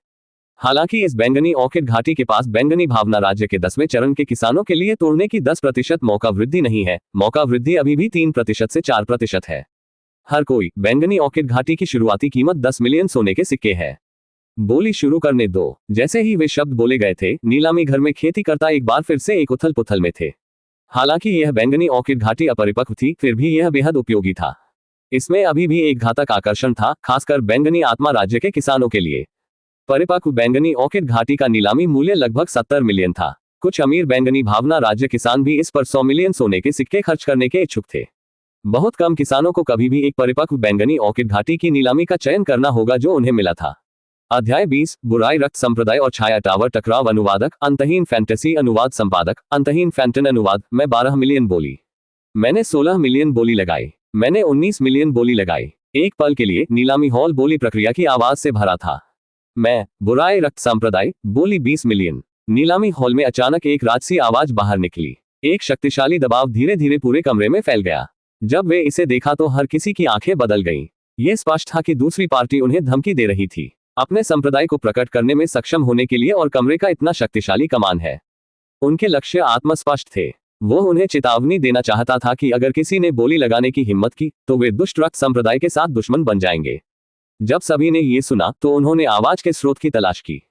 हालांकि इस बैंगनी ऑर्किड घाटी के पास बैंगनी भावना राज्य के 10वें चरण के किसानों के लिए तोड़ने की 10% मौका वृद्धि नहीं है। मौका वृद्धि अभी भी 3% से 4% है। हर कोई बैंगनी ऑर्किड घाटी की शुरुआती कीमत 10 मिलियन सोने के सिक्के है। बोली शुरू करने दो। जैसे ही वे शब्द बोले गए थे, नीलामी घर में खेतीकर्ता एक बार फिर से एक उथल पुथल में थे। हालांकि यह बैंगनी ऑर्किड घाटी अपरिपक्व थी, फिर भी यह बेहद उपयोगी था। इसमें अभी भी एक घातक आकर्षण था, खासकर बैंगनी आत्मा राज्य के किसानों के लिए। परिपक्व बैंगनी ऑर्किड घाटी का नीलामी मूल्य लगभग 70 मिलियन था। कुछ अमीर बैंगनी भावना राज्य किसान भी इस पर 100 मिलियन सोने के सिक्के खर्च करने के इच्छुक थे। बहुत कम किसानों को कभी भी एक परिपक्व बैंगनी ऑर्किड घाटी की नीलामी का चयन करना होगा जो उन्हें मिला था। अध्याय 20 बुराई रक्त संप्रदाय और छाया टावर टकराव। अनुवादक अंतहीन फैंटेसी अनुवाद संपादक अंतहीन फैंटन अनुवाद। मैं 12 मिलियन बोली। मैंने 16 मिलियन बोली लगाई। मैंने 19 मिलियन बोली लगाई। एक पल के लिए नीलामी हॉल बोली प्रक्रिया की आवाज से भरा था। मैं बुराई रक्त संप्रदाय बोली 20 मिलियन। नीलामी हॉल में अचानक एक राजसी आवाज बाहर निकली। एक शक्तिशाली दबाव धीरे धीरे पूरे कमरे में फैल गया। जब वे इसे देखा तो हर किसी की आंखें बदल गईं। यह स्पष्ट था कि दूसरी पार्टी उन्हें धमकी दे रही थी, अपने संप्रदाय को प्रकट करने में सक्षम होने के लिए, और कमरे का इतना शक्तिशाली कमान है। उनके लक्ष्य आत्मस्पष्ट थे। वो उन्हें चेतावनी देना चाहता था कि अगर किसी ने बोली लगाने की हिम्मत की तो वे दुष्ट रक्त संप्रदाय के साथ दुश्मन बन जाएंगे। जब सभी ने ये सुना तो उन्होंने आवाज के स्रोत की तलाश की।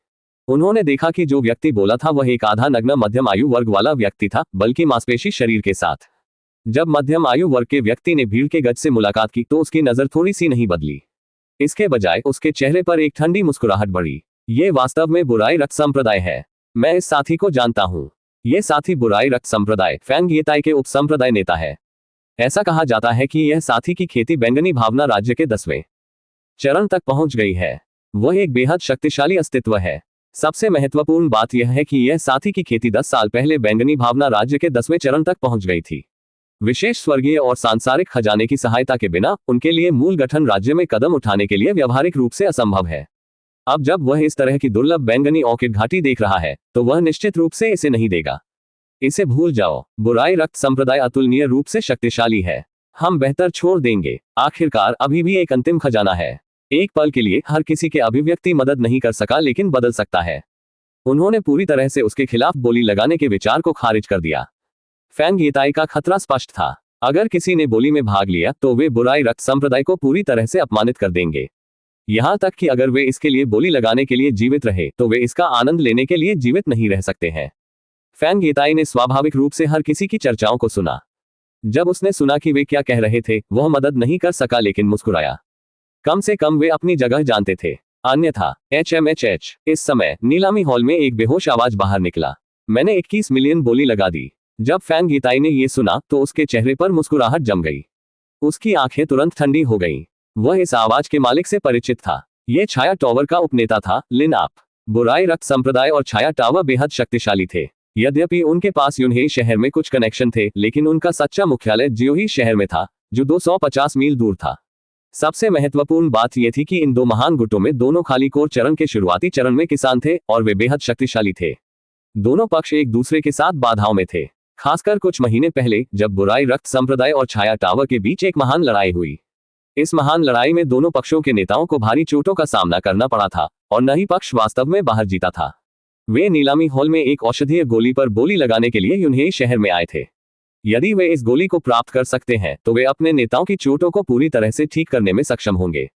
उन्होंने देखा कि जो व्यक्ति बोला था वह एक आधा नग्न मध्यम आयु वर्ग वाला व्यक्ति था, बल्कि मांसपेशी शरीर के साथ। जब मध्यम आयु वर्ग के व्यक्ति ने भीड़ के गज से मुलाकात की तो उसकी नजर थोड़ी सी नहीं बदली। इसके बजाय उसके चेहरे पर एक ठंडी मुस्कुराहट बढ़ी। ये वास्तव में बुराई रक्त संप्रदाय है। मैं इस साथी को जानता हूँ। ये साथी बुराई रक्त संप्रदाय फैंग येताई के उप संप्रदाय नेता है। ऐसा कहा जाता है कि यह साथी की खेती बैंगनी भावना राज्य के 10वें चरण तक पहुंच गई है। वह एक बेहद शक्तिशाली अस्तित्व है। सबसे महत्वपूर्ण बात यह है कि यह साथी की खेती 10 साल पहले बैंगनी भावना राज्य के 10वें चरण तक पहुंच गई थी। विशेष स्वर्गीय और सांसारिक खजाने की सहायता के बिना उनके लिए मूल गठन राज्य में कदम उठाने के लिए व्यावहारिक रूप से असंभव है। अब जब वह इस तरह की दुर्लभ बैंगनी ऑर्किड घाटी देख रहा है तो वह निश्चित रूप से इसे नहीं देगा। इसे भूल जाओ। बुराई रक्त संप्रदाय अतुलनीय रूप से शक्तिशाली है। हम बेहतर छोड़ देंगे। आखिरकार अभी भी एक अंतिम खजाना है। एक पल के लिए हर किसी के अभिव्यक्ति मदद नहीं कर सका, लेकिन बदल सकता है। उन्होंने पूरी तरह से उसके खिलाफ बोली लगाने के विचार को खारिज कर दिया। फैंग येताई का खतरा स्पष्ट था। अगर किसी ने बोली में भाग लिया तो वे बुराई रक्त संप्रदाय को पूरी तरह से अपमानित कर देंगे। यहां तक कि अगर वे इसके लिए बोली लगाने के लिए जीवित रहे तो वे इसका आनंद लेने के लिए जीवित नहीं रह सकते हैं। फैंग येताई ने स्वाभाविक रूप से हर किसी की चर्चाओं को सुना। जब उसने सुना कि वे क्या कह रहे थे, वह मदद नहीं कर सका, लेकिन मुस्कुराया। कम से कम वे अपनी जगह जानते थे। अन्यथा HMHH। इस समय नीलामी हॉल में एक बेहोश आवाज बाहर निकला। मैंने 21 मिलियन बोली लगा दी। जब फैंग येताई ने यह सुना तो उसके चेहरे पर मुस्कुराहट जम गई। उसकी आंखें तुरंत ठंडी हो गईं। वह इस आवाज के मालिक से परिचित था। यह छाया टावर का उपनेता था, लिन आप। बुराई रक्त संप्रदाय और छाया टावर बेहद शक्तिशाली थे। यद्यपि उनके पास यूनहेई शहर में कुछ कनेक्शन थे, लेकिन उनका सच्चा मुख्यालय जियोही शहर में था, जो 250 मील दूर था। सबसे महत्वपूर्ण बात यह थी कि इन दो महान गुटों में दोनों खाली कोर चरण के शुरुआती चरण में किसान थे और वे बेहद शक्तिशाली थे। दोनों पक्ष एक दूसरे के साथ बाधाओं में थे, खासकर कुछ महीने पहले जब बुराई रक्त संप्रदाय और छाया टावर के बीच एक महान लड़ाई हुई। इस महान लड़ाई में दोनों पक्षों के नेताओं को भारी चोटों का सामना करना पड़ा था और न ही पक्ष वास्तव में बाहर जीता था। वे नीलामी हॉल में एक औषधीय गोली पर बोली लगाने के लिए यूनहेई शहर में आए थे। यदि वे इस गोली को प्राप्त कर सकते हैं तो वे अपने नेताओं की चोटों को पूरी तरह से ठीक करने में सक्षम होंगे।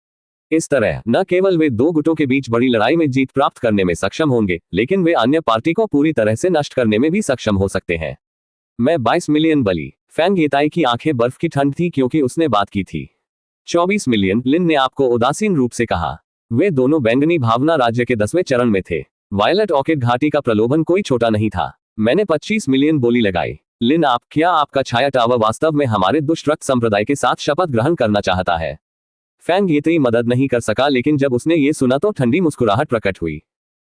इस तरह न केवल वे दो गुटों के बीच बड़ी लड़ाई में जीत प्राप्त करने में सक्षम होंगे, लेकिन वे अन्य पार्टी को पूरी तरह से नष्ट करने में भी सक्षम हो सकते हैं। मैं 22 मिलियन बली। फैंग येताई की आंखें बर्फ की ठंड थी क्योंकि उसने बात की थी। 24 मिलियन, लिन ने आपको उदासीन रूप से कहा। वे दोनों बैंगनी भावना राज्य के 10वें चरण में थे। वायलेट ऑर्किड घाटी का प्रलोभन कोई छोटा नहीं था। मैंने 25 मिलियन बोली लगाई। लिन, क्या आपका छाया टावर वास्तव में हमारे दुष्ट रक्त संप्रदाय के साथ शपथ ग्रहण करना चाहता है? फैंग येताई मदद नहीं कर सका, लेकिन जब उसने ये सुना तो ठंडी मुस्कुराहट प्रकट हुई।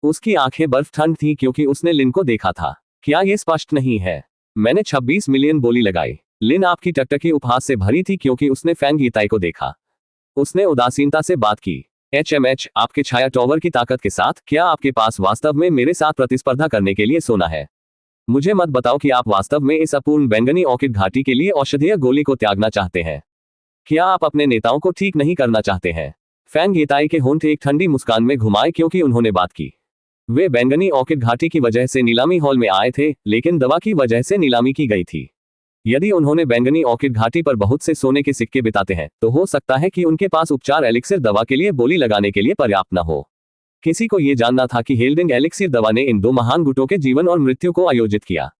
उसकी आंखें बर्फ ठंड थी क्योंकि उसने लिन को देखा था। क्या ये स्पष्ट नहीं है? मैंने 26 मिलियन बोली लगाई। लिन आपकी टकटकी उपहास से भरी थी क्योंकि उसने फैंग येताई को देखा। उसने उदासीनता से बात की। HMH, आपके छाया टावर की ताकत के साथ क्या आपके पास वास्तव में मेरे साथ प्रतिस्पर्धा करने के लिए सोना है? मुझे मत बताओ कि आप वास्तव में इस अपूर्ण बैंगनी ऑर्किड घाटी के लिए औषधीय गोली को त्यागना चाहते हैं। क्या आप अपने नेताओं को ठीक नहीं करना चाहते हैं? फैंग येताई के होंठ एक ठंडी मुस्कान में घुमाए क्योंकि उन्होंने बात की। वे बैंगनी ऑर्किड घाटी की वजह से नीलामी हॉल में आए थे, लेकिन दवा की वजह से नीलामी की गई थी। यदि उन्होंने बैंगनी ऑर्किड घाटी पर बहुत से सोने के सिक्के बिताते हैं, तो हो सकता है कि उनके पास उपचार एलिक्सिर दवा के लिए बोली लगाने के लिए पर्याप्त न हो। किसी को यह जानना था कि हेल्डिंग एलिक्सिर दवा ने इन दो महान गुटों के जीवन और मृत्यु को आयोजित किया।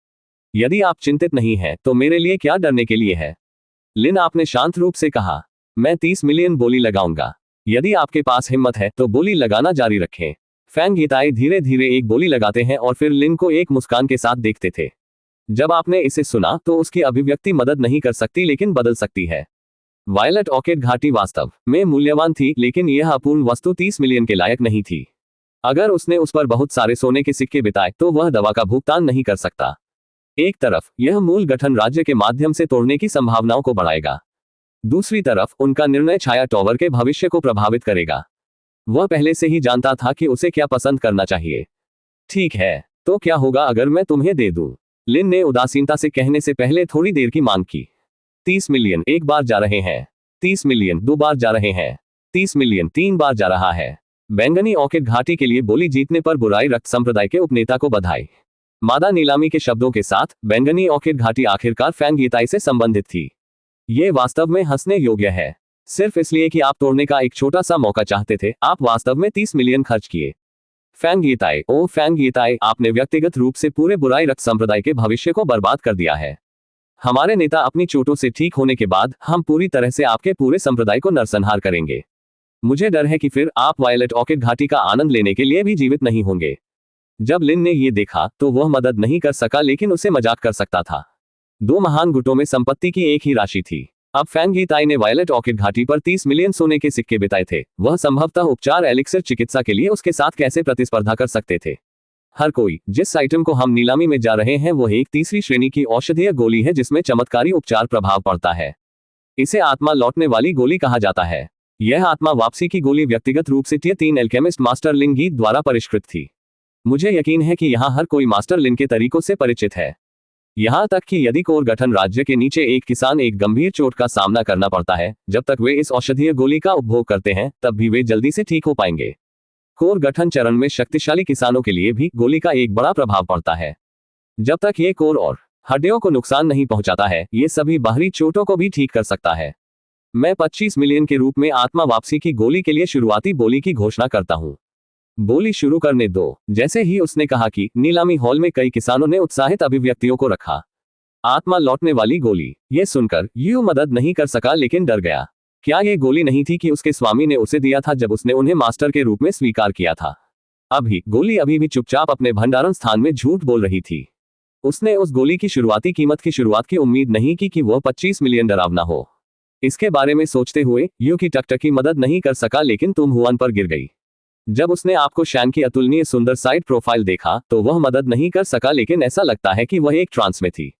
यदि आप चिंतित नहीं हैं, तो मेरे लिए क्या डरने के लिए है? लिन, आपने शांत रूप से कहा। मैं 30 मिलियन बोली लगाऊंगा। यदि आपके पास हिम्मत है तो बोली लगाना जारी रखें। फैंग येताई धीरे धीरे एक बोली लगाते हैं और फिर लिन को एक मुस्कान के साथ देखते थे। जब आपने इसे सुना तो उसकी अभिव्यक्ति मदद नहीं कर सकती लेकिन बदल सकती है। वायलेट ऑर्किड घाटी वास्तव में मूल्यवान थी, लेकिन यह अपूर्ण वस्तु 30 मिलियन के लायक नहीं थी। अगर उसने उस पर बहुत सारे सोने के सिक्के बिताए तो वह दवा का भुगतान नहीं कर सकता। एक तरफ यह मूल गठन राज्य के माध्यम से तोड़ने की संभावनाओं को बढ़ाएगा, दूसरी तरफ उनका निर्णय छाया टावर के भविष्य को प्रभावित करेगा। वह पहले से ही जानता था कि उसे क्या पसंद करना चाहिए। ठीक है, तो क्या होगा अगर मैं तुम्हें दे दूं? लिन ने उदासीनता से कहने से पहले थोड़ी देर की मांग की। 30 मिलियन एक बार जा रहे हैं। 30 मिलियन 2 बार जा रहे हैं। 30 मिलियन 3 बार जा रहा है। बैंगनी ऑर्किड घाटी के लिए बोली जीतने पर बुराई रक्त संप्रदाय के उपनेता को बधाई। मादा नीलामी के शब्दों के साथ बैंगनी ऑर्किड घाटी आखिरकार फैंग येताई से संबंधित थी। ये वास्तव में हंसने योग्य है। सिर्फ इसलिए कि आप तोड़ने का एक छोटा सा मौका चाहते थे, आप वास्तव में 30 मिलियन खर्च किए। फैंग येताई, ओ फैंग येताई, आपने व्यक्तिगत रूप से पूरे बुराई रक्त संप्रदाय के भविष्य को बर्बाद कर दिया है। हमारे नेता अपनी चोटों से ठीक होने के बाद हम पूरी तरह से आपके पूरे संप्रदाय को नरसंहार करेंगे। मुझे डर है कि फिर आप वायलेट ऑर्किड घाटी का आनंद लेने के लिए भी जीवित नहीं होंगे। जब लिन ने ये देखा तो वह मदद नहीं कर सका, लेकिन उसे मजाक कर सकता था। दो महान गुटों में संपत्ति की एक ही राशि थी। अब फैंग येताई ने वायलेट ऑर्किड घाटी पर 30 मिलियन सोने के सिक्के बिताए थे। वह संभवतः उपचार एलिक्सिर चिकित्सा के लिए उसके साथ कैसे प्रतिस्पर्धा कर सकते थे? हर कोई जिस आइटम को हम नीलामी में जा रहे हैं वह एक तीसरी श्रेणी की औषधीय गोली है जिसमें चमत्कारी उपचार प्रभाव पड़ता है। इसे आत्मा लौटने वाली गोली कहा जाता है। यह आत्मा वापसी की गोली व्यक्तिगत रूप से टियर 3 एल्केमिस्ट मास्टर लिन गीत द्वारा परिष्कृत थी। मुझे यकीन है कि यहाँ हर कोई मास्टर लिन के तरीकों से परिचित है। यहाँ तक कि यदि कोर गठन राज्य के नीचे एक किसान एक गंभीर चोट का सामना करना पड़ता है, जब तक वे इस औषधीय गोली का उपभोग करते हैं तब भी वे जल्दी से ठीक हो पाएंगे। कोर गठन चरण में शक्तिशाली किसानों के लिए भी गोली का एक बड़ा प्रभाव पड़ता है। जब तक ये कोर और हड्डियों को नुकसान नहीं पहुंचाता है, ये सभी बाहरी चोटों को भी ठीक कर सकता है। मैं 25 मिलियन के रूप में आत्मा वापसी की गोली के लिए शुरुआती बोली की घोषणा करता हूँ। बोली शुरू करने दो। जैसे ही उसने कहा कि नीलामी हॉल में कई किसानों ने उत्साहित अभिव्यक्तियों को रखा। आत्मा लौटने वाली गोली। यह सुनकर यू मदद नहीं कर सका लेकिन डर गया। क्या यह गोली नहीं थी कि उसके स्वामी ने उसे दिया था जब उसने उन्हें मास्टर के रूप में स्वीकार किया था? गोली अभी भी चुपचाप अपने भंडारण स्थान में झूठ बोल रही थी। उसने उस गोली की शुरुआती कीमत की शुरुआत की उम्मीद नहीं की कि वह 25 मिलियन डरावना हो। इसके बारे में सोचते हुए यू की टकटकी मदद नहीं कर सका, लेकिन तुम हुआन पर गिर गई। जब उसने आपको शैन की अतुलनीय सुंदर साइड प्रोफाइल देखा तो वह मदद नहीं कर सका, लेकिन ऐसा लगता है कि वह एक ट्रांस में थी।